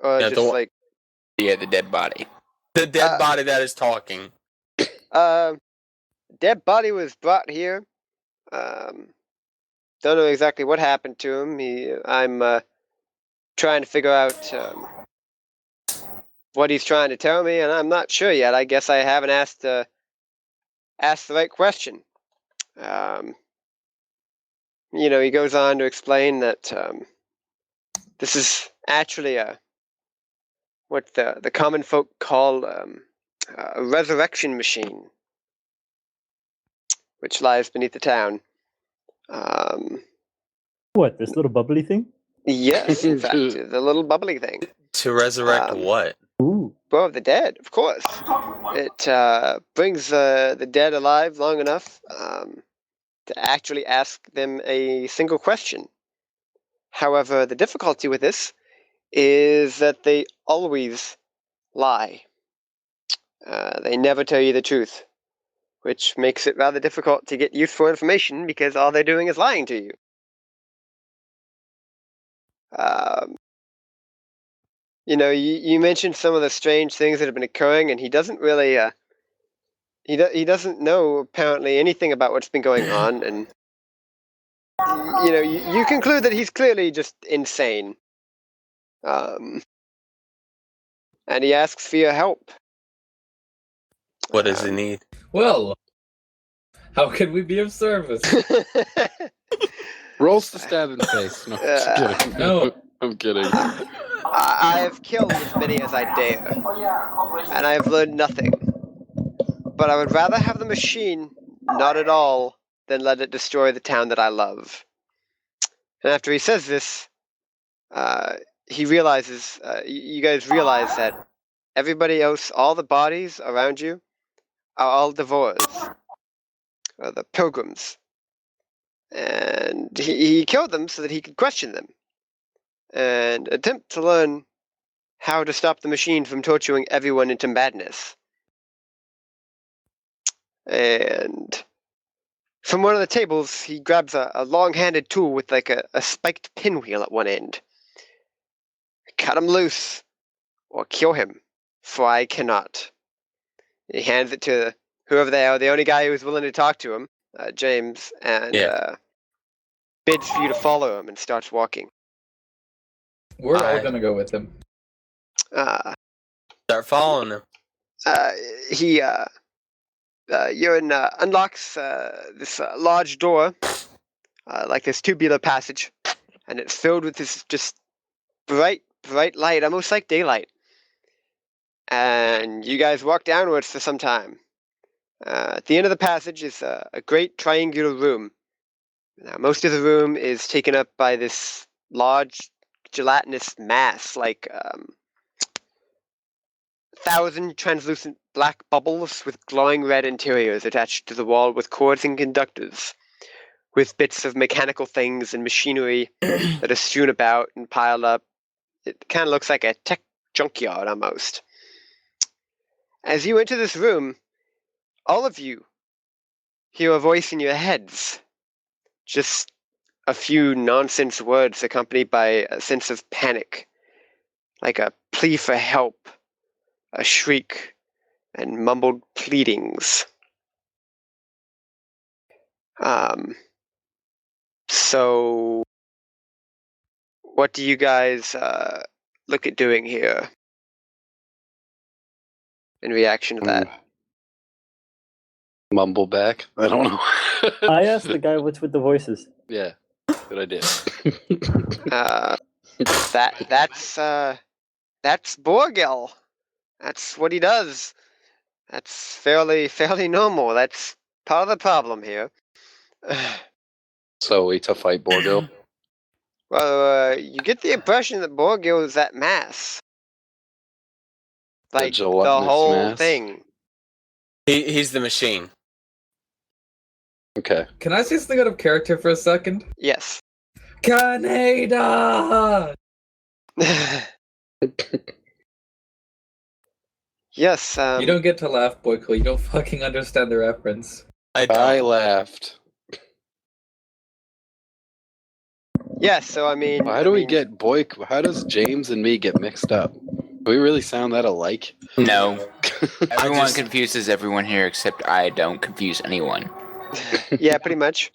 or Yeah, just like Yeah, the dead body. The dead body that is talking. dead body was brought here. Don't know exactly what happened to him. I'm trying to figure out what he's trying to tell me, and I'm not sure yet. I guess I haven't asked the right question. He goes on to explain that this is actually what the common folk call a resurrection machine, which lies beneath the town. What, this little bubbly thing? Yes, in fact, the little bubbly thing. To resurrect what? Ooh. Well, the dead, of course. It brings the dead alive long enough to actually ask them a single question. However, the difficulty with this is that they always lie. They never tell you the truth, which makes it rather difficult to get useful information because all they're doing is lying to you. You mentioned some of the strange things that have been occurring, and he doesn't really, he doesn't know apparently anything about what's been going on, and you conclude that he's clearly just insane. And he asks for your help. What does he need? Well, how can we be of service? Rolls to stab in the face. No, I'm kidding. No. I'm kidding. I have killed as many as I dare, and I have learned nothing. But I would rather have the machine not at all than let it destroy the town that I love. And after he says this, he realizes, you guys realize that everybody else, all the bodies around you, are all devours, or the pilgrims. And he killed them so that he could question them and attempt to learn how to stop the machine from torturing everyone into madness. And from one of the tables, he grabs a long-handed tool with like a spiked pinwheel at one end. Cut him loose, or kill him, for I cannot. He hands it to whoever they are, the only guy who was willing to talk to him, James, and bids for you to follow him and starts walking. We're all gonna go with him. Start following him. He unlocks this large door, like this tubular passage, and it's filled with this just bright light, almost like daylight. And you guys walk downwards for some time. At the end of the passage is a great triangular room. Now, most of the room is taken up by this large gelatinous mass, like 1,000 translucent black bubbles with glowing red interiors attached to the wall with cords and conductors, with bits of mechanical things and machinery that are strewn about and piled up. It kind of looks like a tech junkyard almost. As you enter this room, all of you hear a voice in your heads, just a few nonsense words accompanied by a sense of panic, like a plea for help, a shriek, and mumbled pleadings. So, what do you guys look at doing here in reaction to that? Mumble back. I don't know. I asked the guy what's with the voices. Yeah, good idea. That's Boregal. That's what he does. That's fairly normal. That's part of the problem here. So we to fight Boregal. Well, you get the impression that Boregal is at mass. Like the gelatinous whole mass? thing. He's the machine. Okay. Can I say something out of character for a second? Yes. Canada! Yes. You don't get to laugh, Boyko. You don't fucking understand the reference. I laughed. Yes. So I mean. How do we get How does James and me get mixed up? Do we really sound that alike? No. Everyone confuses everyone here except I don't confuse anyone. Yeah, pretty much.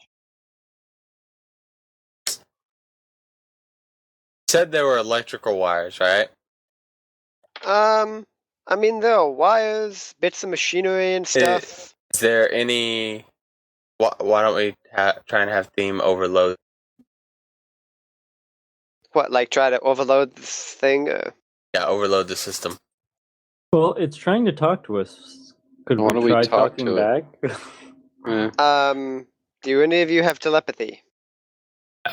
Said there were electrical wires, right? I mean, there are wires, bits of machinery and stuff. Is there any? Why don't we try and have theme overload? What, like try to overload this thing? Yeah, overload the system. Well, it's trying to talk to us. Could Why don't we we try talk talking to it? back? Do any of you have telepathy?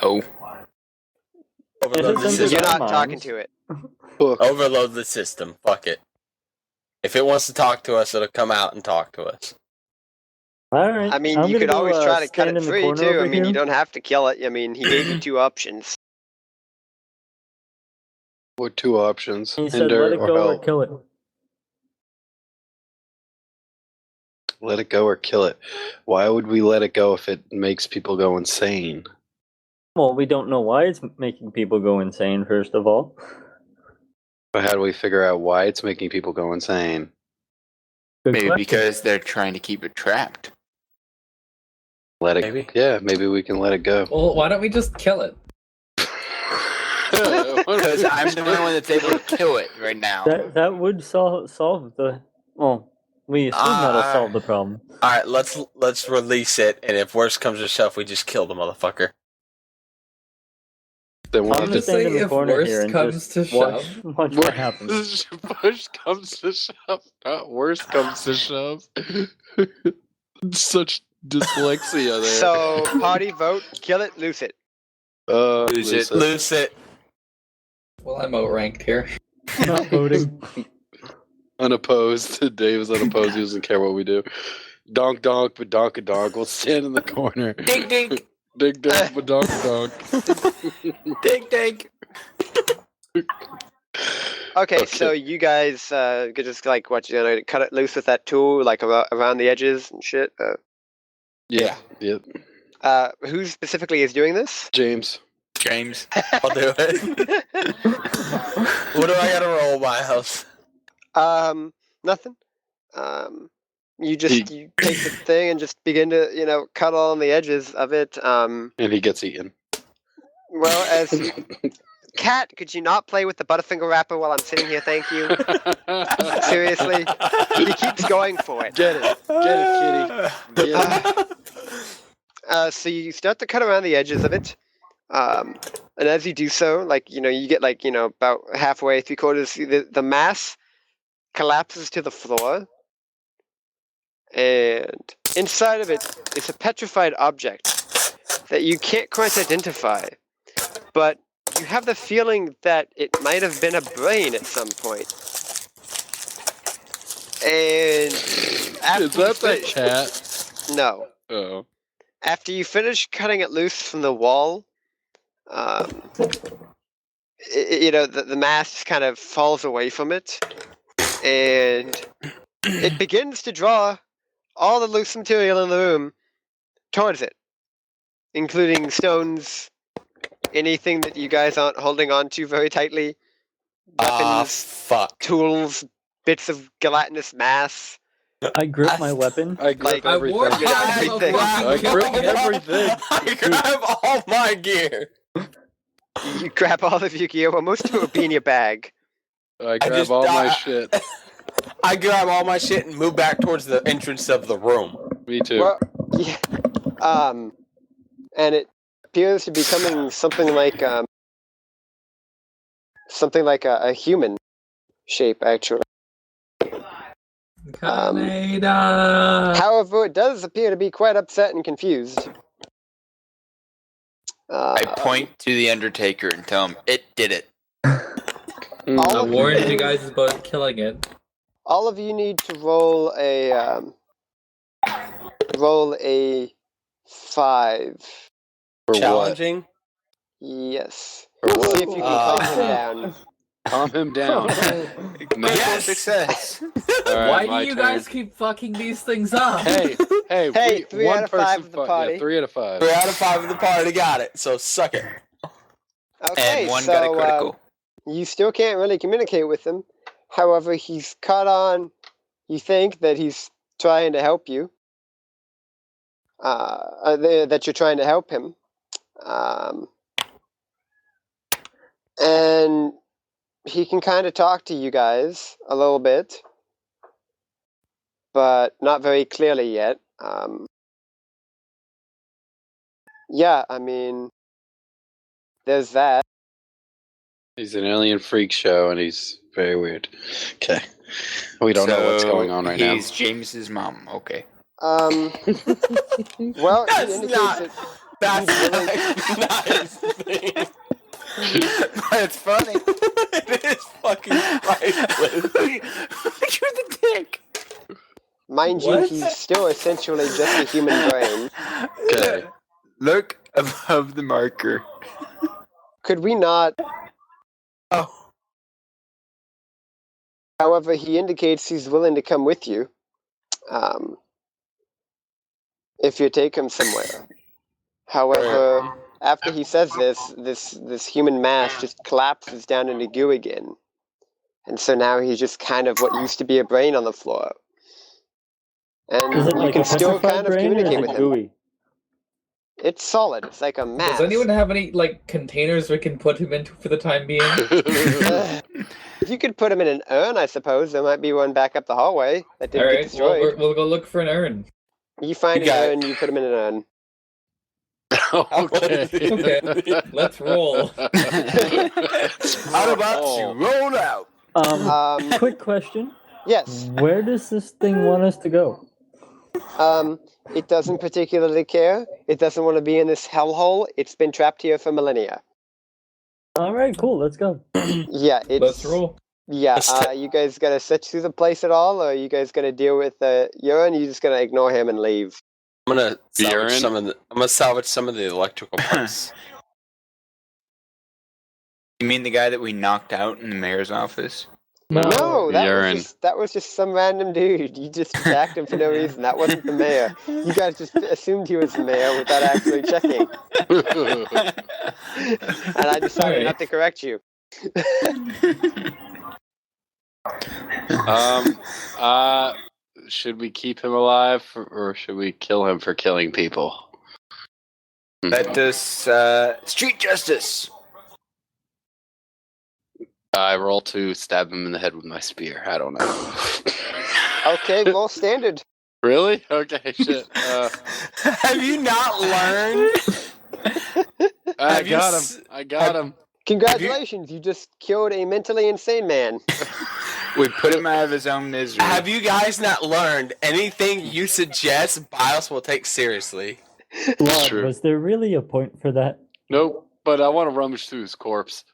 Oh. Overload the It is You're system. under- not talking to it. Overload the system. Fuck it. If it wants to talk to us, it'll come out and talk to us. All right. I mean, I'm you gonna could always go, try to cut stand it in the free corner too. over I mean, you here. don't have to kill it. I mean, he gave you two options. What two options? He said, Hinder "Let it or go or help? kill it." Let it go or kill it. Why would we let it go if it makes people go insane? Well, we don't know why it's making people go insane. First of all, But how do we figure out why it's making people go insane? Good Maybe question. because they're trying to keep it trapped. Let it. Maybe. Yeah, maybe we can let it go. Well, why don't we just kill it? Because I'm the only one that's able to kill it right now. that would solve the. Well, we assume that'll solve the problem. All right, let's release it, and if worse comes to shove, we just kill the motherfucker. Then we'll I'm have gonna to stand in the if corner worst here and comes just to watch, shove. watch what happens. Push comes to shove. Not worse comes to shove. Such dyslexia there. So, party vote, kill it, loose it. Lose it. Loose it. Well, I'm outranked here. Not voting. Unopposed. Dave is unopposed. He doesn't care what we do. Donk donk, but donk a donk. We'll stand in the corner. Dink dink. Dig donk, but donk a donk. Dink dink. Okay, so you guys could just like what you know, cut it loose with that tool, like around the edges and shit. Yeah. Yep. Who specifically is doing this? James. James. I'll do it. What do I gotta roll, Miles? Nothing. You take the thing and just begin to cut on the edges of it. And he gets eaten. Well, as Cat, could you not play with the Butterfinger wrapper while I'm sitting here? Thank you. Seriously, he keeps going for it. Get it, kitty. Get it. So you start to cut around the edges of it, and as you do so, you get about halfway, 3/4, the mass collapses to the floor, and inside of it is a petrified object that you can't quite identify, but you have the feeling that it might have been a brain at some point. And after Is that the cat? No. Oh. After you finish cutting it loose from the wall, the mass kind of falls away from it, and it begins to draw all the loose material in the room towards it. including stones, anything that you guys aren't holding on to very tightly, weapons, Fuck. tools, bits of gelatinous mass. I grip my weapon. I grip I everything. warned you guys Everything. I grip everything. I grab all my gear. You grab all of your gear, well, most of it will be in your bag. I grab all my shit. I grab all my shit and move back towards the entrance of the room. Me too. Well, yeah. And it appears to be becoming something like a human shape, actually. However, it does appear to be quite upset and confused. I point to the Undertaker and tell him it did it. All I of warned you guys about killing it. All of you need to roll a 5. For Challenging. Yes. For See what? if you can calm him down. Calm him down. Critical success. All right, Why my do you turn. guys keep fucking these things up? Hey, Hey, 3 one out of 5 person of the party. Yeah, 3 out of 5. 3 out of 5 of the party got it. So suck it. Okay, And one so got a critical. you still can't really communicate with him. However, he's caught on. You think that he's trying to help you. That you're trying to help him. And he can kind of talk to you guys a little bit, but not very clearly yet. Yeah, I mean, there's that. He's an alien freak show, and he's very weird. Okay. We don't know what's going on right now. He's James's mom. Okay. Well, he That's indicates not- that That's nice thing. But it's funny. It is fucking priceless. You're the dick. mind you, What? he's still essentially just a human brain. Okay. Look above the marker. Could we not? Oh. However, he indicates he's willing to come with you. If you take him somewhere. However, after he says this human mass just collapses down into goo again. And so now he's just kind of what used to be a brain on the floor. And Is it you like can a still petrified kind of brain or is communicate it with him. gooey? It's solid. It's like a mass. Does anyone have any containers we can put him into for the time being? You could put him in an urn, I suppose. There might be one back up the hallway that didn't get Alright, destroyed. we'll go look for an urn. You find You an got it. urn, you put him in an urn. Okay. Okay, let's roll. How about you roll out? Quick question. Yes. Where does this thing want us to go? It doesn't particularly care. It doesn't want to be in this hellhole. It's been trapped here for millennia. All right, cool. Let's go. Yeah, it's. Let's roll. Yeah, Let's you guys gonna search through the place at all, or are you guys gonna deal with urine? You just gonna ignore him and leave? I'm gonna Urine? salvage some of the electrical parts. You mean the guy that we knocked out in the mayor's office? No, Urine. that was just some random dude. You just attacked him for no reason. That wasn't the mayor. You guys just assumed he was the mayor without actually checking, and I decided not to correct you. Should we keep him alive, or should we kill him for killing people? Let us street justice. I roll to stab him in the head with my spear. I don't know. Okay, well, standard. Really? Okay, shit. Have you not learned? I Have you got him. s- I got him. Congratulations, you just killed a mentally insane man. We put him out of his own misery. Have you guys not learned anything you suggest? Bios will take seriously. Lord, true. was there really a point for that? Nope. But I want to rummage through his corpse.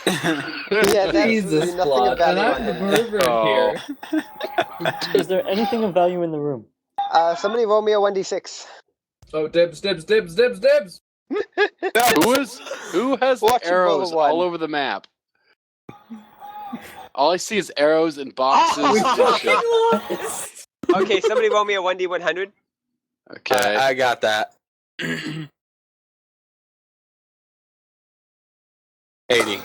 Yeah, that's Jesus, nothing Claude, of value and on I'm the him. murderer Oh. here. Is there anything of value in the room? Somebody roll me a 1d6. Oh, dibs, dibs, dibs, dibs, dibs! Who has Watch the him roll a arrows one. all over the map? All I see is arrows and boxes. We and fucking shit. lost! Okay, somebody roll me a 1d100. Okay. I got that. 80.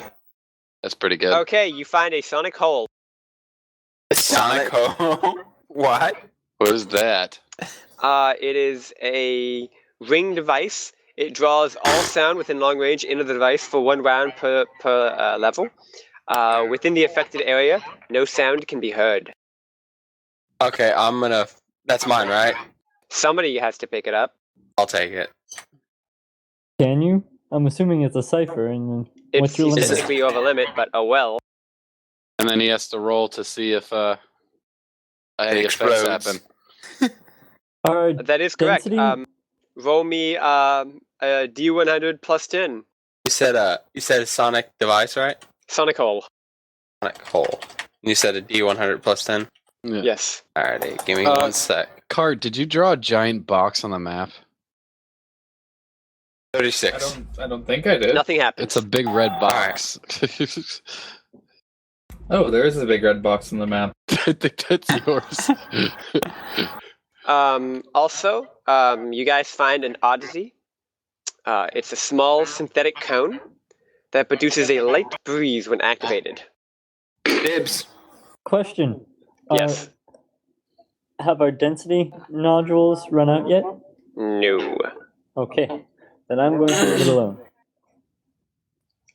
That's pretty good. Okay, you find a sonic hole. Sonic hole. What? What is that? It is a ring device. It draws all sound within long range into the device for 1 round per level. Within the affected area, no sound can be heard. Okay, that's mine, right? Somebody has to pick it up. I'll take it. Can you? I'm assuming it's a cipher, and then what's It's your limit? specifically over limit, but oh well. And then he has to roll to see if any effects explodes. happen. Alright, That is correct. Density? Roll me a D100 plus 10. You said a sonic device, right? Sonic hole. Sonic hole. And you said a D100 plus 10? Yeah. Yes. Alrighty, give me 1 sec. Cart, did you draw a giant box on the map? 36. I don't think I did. Nothing happens. It's a big red box. Oh, there is a big red box on the map. I think that's yours. Also, you guys find an oddity. It's a small synthetic cone that produces a light breeze when activated. Dibs. Question. Yes. Have our density nodules run out yet? No. Okay. Then I'm going to leave it alone.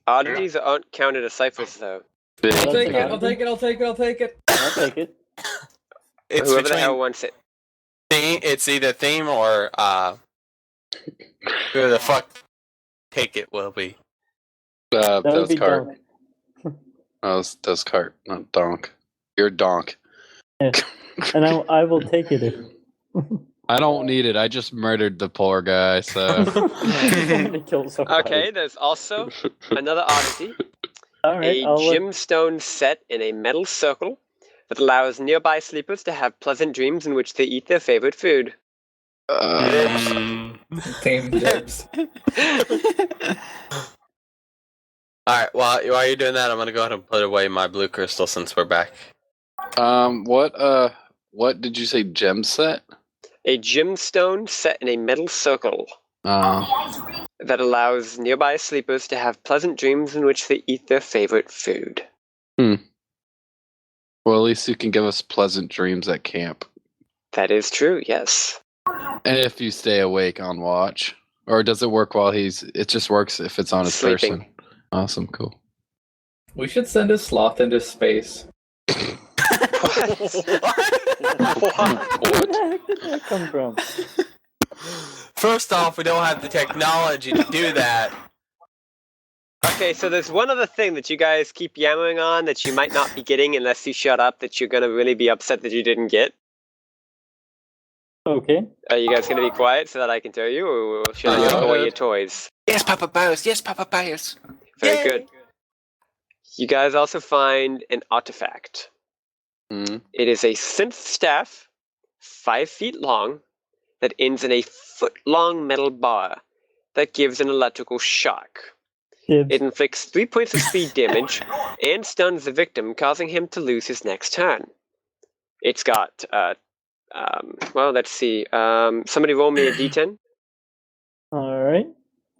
Oddities aren't counted as ciphers, though. I'll take it. I'll take it. I'll take it. I'll take it. I'll take it. It's Whoever the between hell wants it. it's either theme or who the fuck take it will be. That that would was be Cart. Donk. That was Cart, not Donk. You're Donk. Yes. And I will take it if... I don't need it. I just murdered the poor guy, so... Somebody kill somebody. Okay, there's also another oddity. Alright, A I'll let... gemstone set in a metal circle that allows nearby sleepers to have pleasant dreams in which they eat their favorite food. Team dibs. Alright, while you're doing that, I'm gonna go ahead and put away my blue crystal since we're back. What did you say, gem set? A gemstone set in a metal circle that allows nearby sleepers to have pleasant dreams in which they eat their favorite food. Well, at least you can give us pleasant dreams at camp. That is true, yes. And if you stay awake on watch. Or does it work while it just works if it's on his Sleeping. person? Awesome, cool. We should send a sloth into space. Where the heck did that come from? First off, we don't have the technology to do that. Okay, so there's one other thing that you guys keep yammering on that you might not be getting unless you shut up, that you're gonna really be upset that you didn't get. Okay. Are you guys gonna be quiet so that I can tell you, or should I give away your toys? Yes, Papa Bears. Yes, Papa Bears. Very Yay! good. You guys also find an artifact. Mm. It is a synth staff, 5 feet long, that ends in a foot-long metal bar that gives an electrical shock. Dibs. It inflicts 3 points of speed damage and stuns the victim, causing him to lose his next turn. It's got, well, let's see. Somebody roll me a d10. Alright.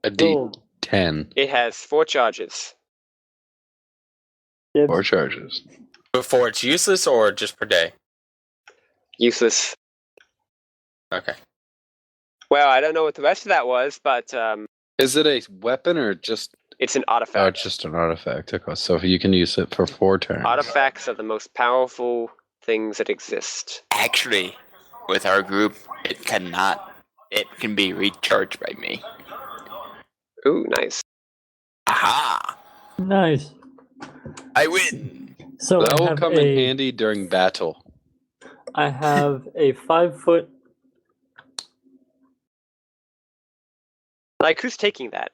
A D10. It has 4 charges. Dibs. 4 charges. Before it's useless or just per day? Useless. Okay. Well, I don't know what the rest of that was, but Is it a weapon or just... it's an Oh, artifact. it's just an artifact. Okay, so you can use it for 4 turns. Artifacts are the most powerful things that exist. Actually, with our group, it cannot. It can be recharged by me. Ooh, nice. Aha! Nice. I win. So That I will have come in handy during battle. I have a 5-foot... Like, who's taking that?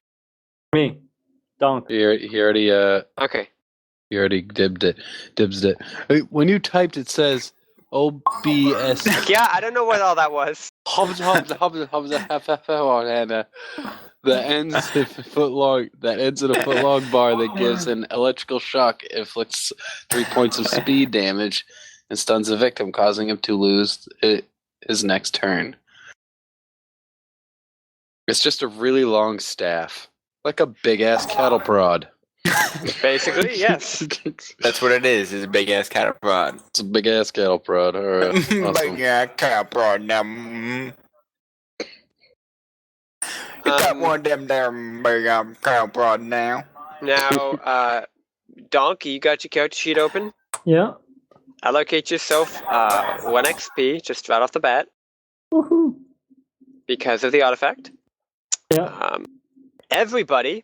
Me. Donk. He already Okay. you already dibsed it. When you typed, it says OBS. Yeah, I don't know what all that was. That ends in a foot long bar that gives an electrical shock, inflicts 3 points of speed damage, and stuns the victim, causing him to lose his next turn. It's just a really long staff, like a big ass cattle prod. Basically, yes. That's what it is. It's a big ass cattle prod. It's a big ass cattle prod. All right. Awesome. Big ass cattle prod. Now, you got one of them there big cattle prod now. Now, Donkey, you got your character sheet open. Yeah. Allocate yourself 1 XP just right off the bat Woohoo. because of the artifact. Yeah. Everybody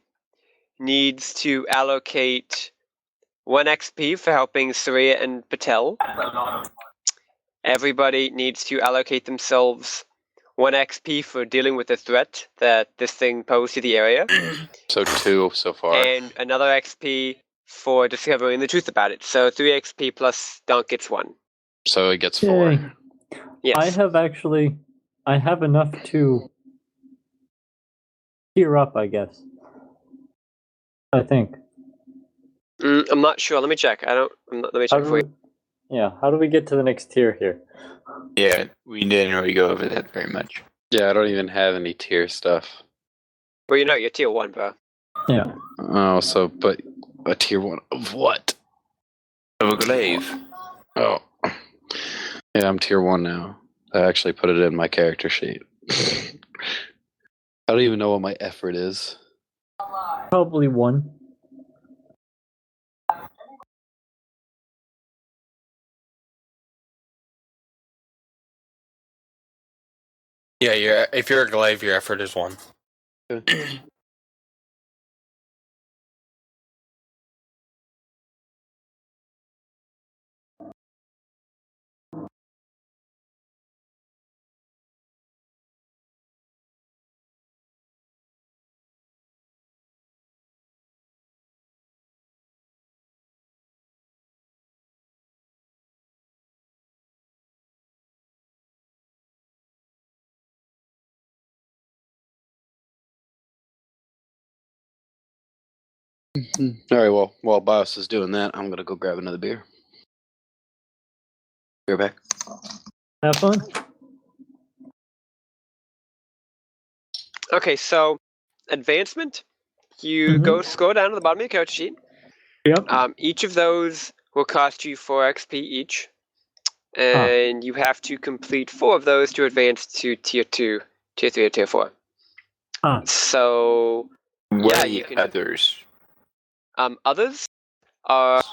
needs to allocate 1 XP for helping Surya and Patel. Everybody needs to allocate themselves 1 XP for dealing with the threat that this thing posed to the area. So 2 so far. And another XP for discovering the truth about it. So 3 XP plus Dunk gets 1. So it gets 4. Yay. Yes. I have enough to tear up, I guess. I think. I'm not sure. Let me check. Let me check for you. How do we get to the next tier here? Yeah, we didn't really go over that very much. Yeah, I don't even have any tier stuff. Well, you're tier 1, bro. Yeah. Oh, but a tier 1 of what? Of a glaive. Oh. Yeah, I'm tier 1 now. I actually put it in my character sheet. I don't even know what my effort is. Probably 1. Yeah, if you're a glaive, your effort is 1. All right, well, while Bios is doing that, I'm going to go grab another beer. Beer back. Have fun. Okay, so advancement. You go scroll down to the bottom of your character sheet. Yep. Each of those will cost you 4 XP each. And you have to complete 4 of those to advance to tier 2, tier 3, or tier 4. So, What are you the can... others? Others are,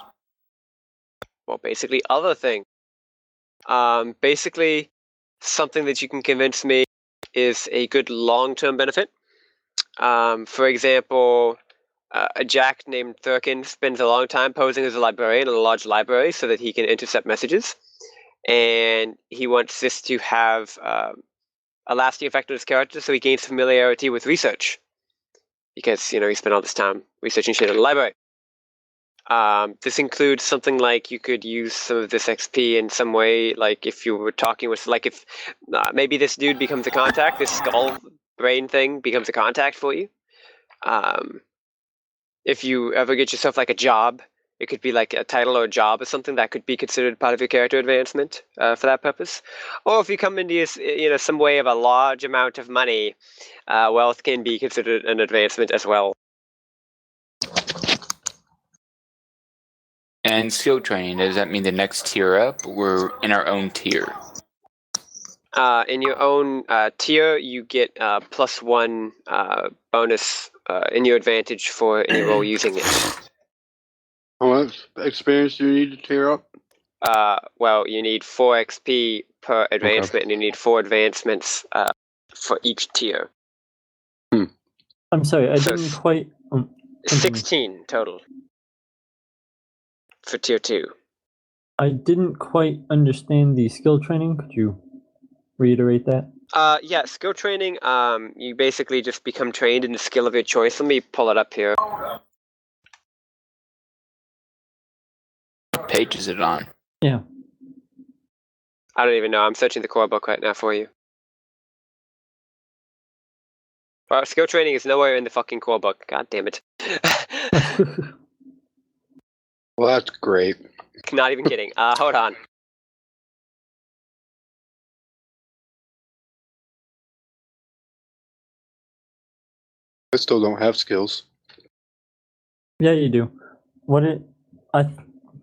well, basically other things. Basically, something that you can convince me is a good long-term benefit. For example, a Jack named Thurkin spends a long time posing as a librarian in a large library so that he can intercept messages. And he wants this to have a lasting effect on his character, so he gains familiarity with research. Because, he spent all this time researching shit in the library. This includes something like you could use some of this XP in some way, like if you were talking with, like if maybe this dude becomes a contact, this skull brain thing becomes a contact for you. If you ever get yourself like a job, it could be like a title or a job or something that could be considered part of your character advancement for that purpose. Or if you come into some way of a large amount of money, wealth can be considered an advancement as well. And skill training, does that mean the next tier up? We're in our own tier. In your own tier, you get +1 bonus in your advantage for any roll using it. How much experience do you need to tier up? Well, you need 4 XP per advancement, and you need 4 advancements for each tier. I'm sorry, I didn't quite... 16 total for tier 2. I didn't quite understand the skill training. Could you reiterate that? Yeah, skill training, you basically just become trained in the skill of your choice. Let me pull it up here. What page is it on? Yeah. I don't even know. I'm searching the core book right now for you. Well, skill training is nowhere in the fucking core book. God damn it. Well, that's great. Not even kidding. Hold on. I still don't have skills. Yeah, you do. I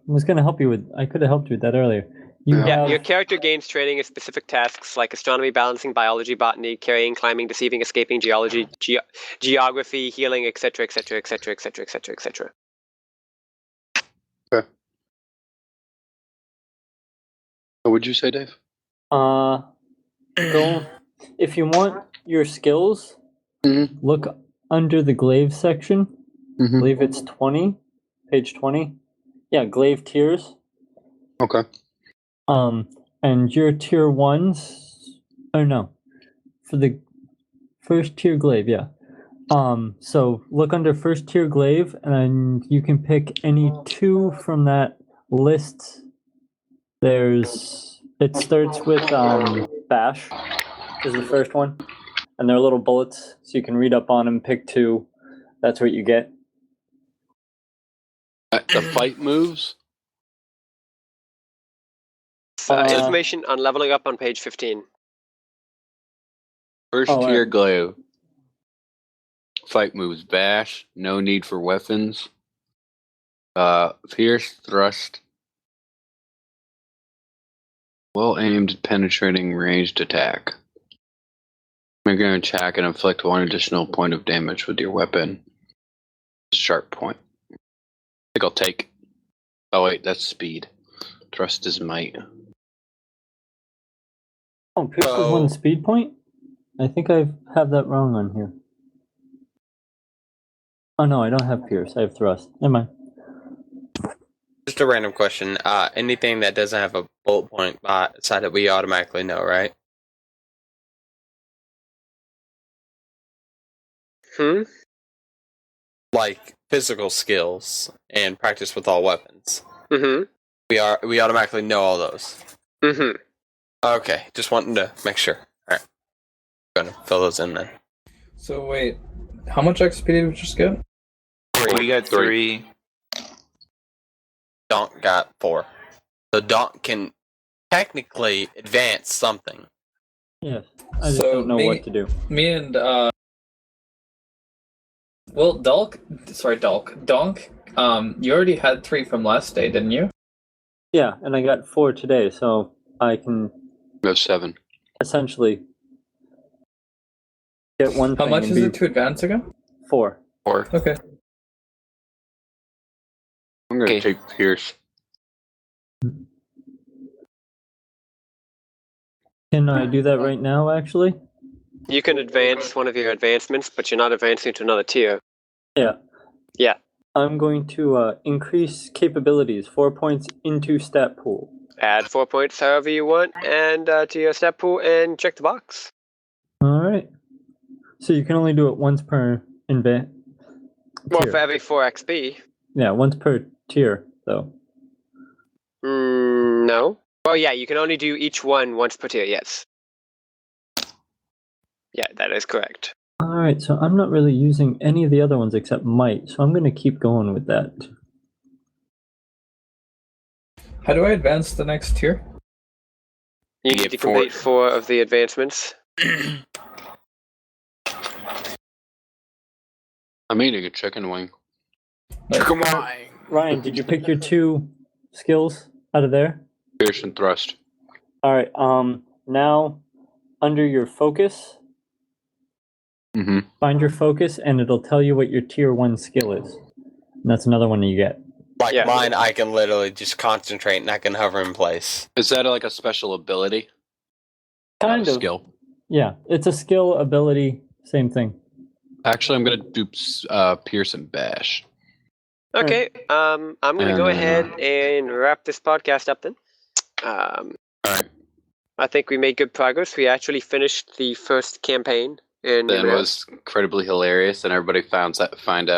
was going to help you with. I could have helped you with that earlier. Yeah, your character gains training in specific tasks like astronomy, balancing, biology, botany, carrying, climbing, deceiving, escaping, geology, geography, healing, etc., etc., etc., etc., etc., etc. Okay. What would you say, Dave? Go. If you want your skills, look under the glaive section. I believe it's 20, page 20. Yeah, glaive tiers. Okay. And your tier 1s. Oh no, for the first tier glaive, yeah. So look under first tier glaive, and you can pick any 2 from that list. It starts with bash is the first one, and they're little bullets, so you can read up on them, pick 2. That's what you get. The fight moves. Information on leveling up on page 15. First tier glaive. Fight moves. Bash. No need for weapons. Pierce, thrust. Well aimed, penetrating, ranged attack. Make an attack and inflict 1 additional point of damage with your weapon. Sharp point. I think I'll take. Oh wait, that's speed. Thrust is might. Oh, Pierce is 1 speed point? I think I have that wrong on here. Oh no, I don't have Pierce. I have Thrust. Never mind. Just a random question. Anything that doesn't have a bullet point beside it, we automatically know, right? Like physical skills and practice with all weapons. We automatically know all those. Okay, just wanting to make sure. All right, gonna fill those in then. So wait, how much XP did we just get? We got 3. Donk got 4. So Donk can technically advance something. Yes, I just don't know what to do. Me and Donk, you already had 3 from last day, didn't you? Yeah, and I got 4 today, so I can We have 7. essentially get one How thing much and is be it to advance again? 4. 4. Okay. I'm gonna take Pierce. Can I do that right now, actually? You can advance one of your advancements, but you're not advancing to another tier. Yeah. Yeah. I'm going to increase capabilities, 4 points into stat pool. Add 4 points however you want, and to your stat pool, and check the box. All right. So you can only do it once per Well, tier. for every 4 XP. Yeah, once per tier, though. No. Well, yeah, you can only do each one once per tier, yes. Yeah, that is correct. All right, so I'm not really using any of the other ones except might, so I'm going to keep going with that. How do I advance the next tier? You need to complete 4 of the advancements. I'm eating a chicken wing. Come on. Ryan, did you pick your 2 skills out of there? Pierce and thrust. All right, now under your focus, find your focus, and it'll tell you what your tier 1 skill is. And that's another one you get. Like mine, I can literally just concentrate and I can hover in place. Is that like a special ability? Kind of. Skill. Yeah, it's a skill, ability, same thing. Actually, I'm gonna do Pierce and Bash. Okay, I'm gonna go ahead and wrap this podcast up then. Alright. I think we made good progress. We actually finished the first campaign in That Numenera. was incredibly hilarious, and everybody has found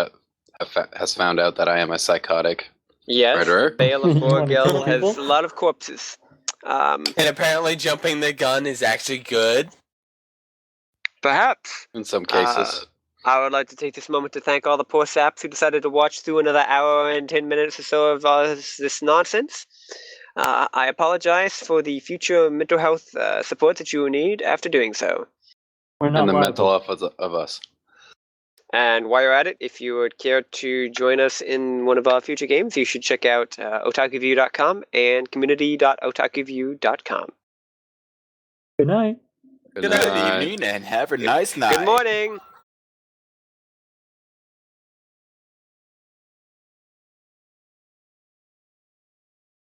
out that I am a psychotic Yes, murderer. Beale of You wanna Boregal kill has people? a lot of corpses. And apparently jumping the gun is actually good. Perhaps. In some cases. I would like to take this moment to thank all the poor saps who decided to watch through another hour and 10 minutes or so of this nonsense. I apologize for the future mental health support that you will need after doing so. We're not And the liable. mental health of us. And while you're at it, if you would care to join us in one of our future games, you should check out otakuview.com and community.otakuview.com. Good night. Good Good night. evening and have a nice night. Good morning.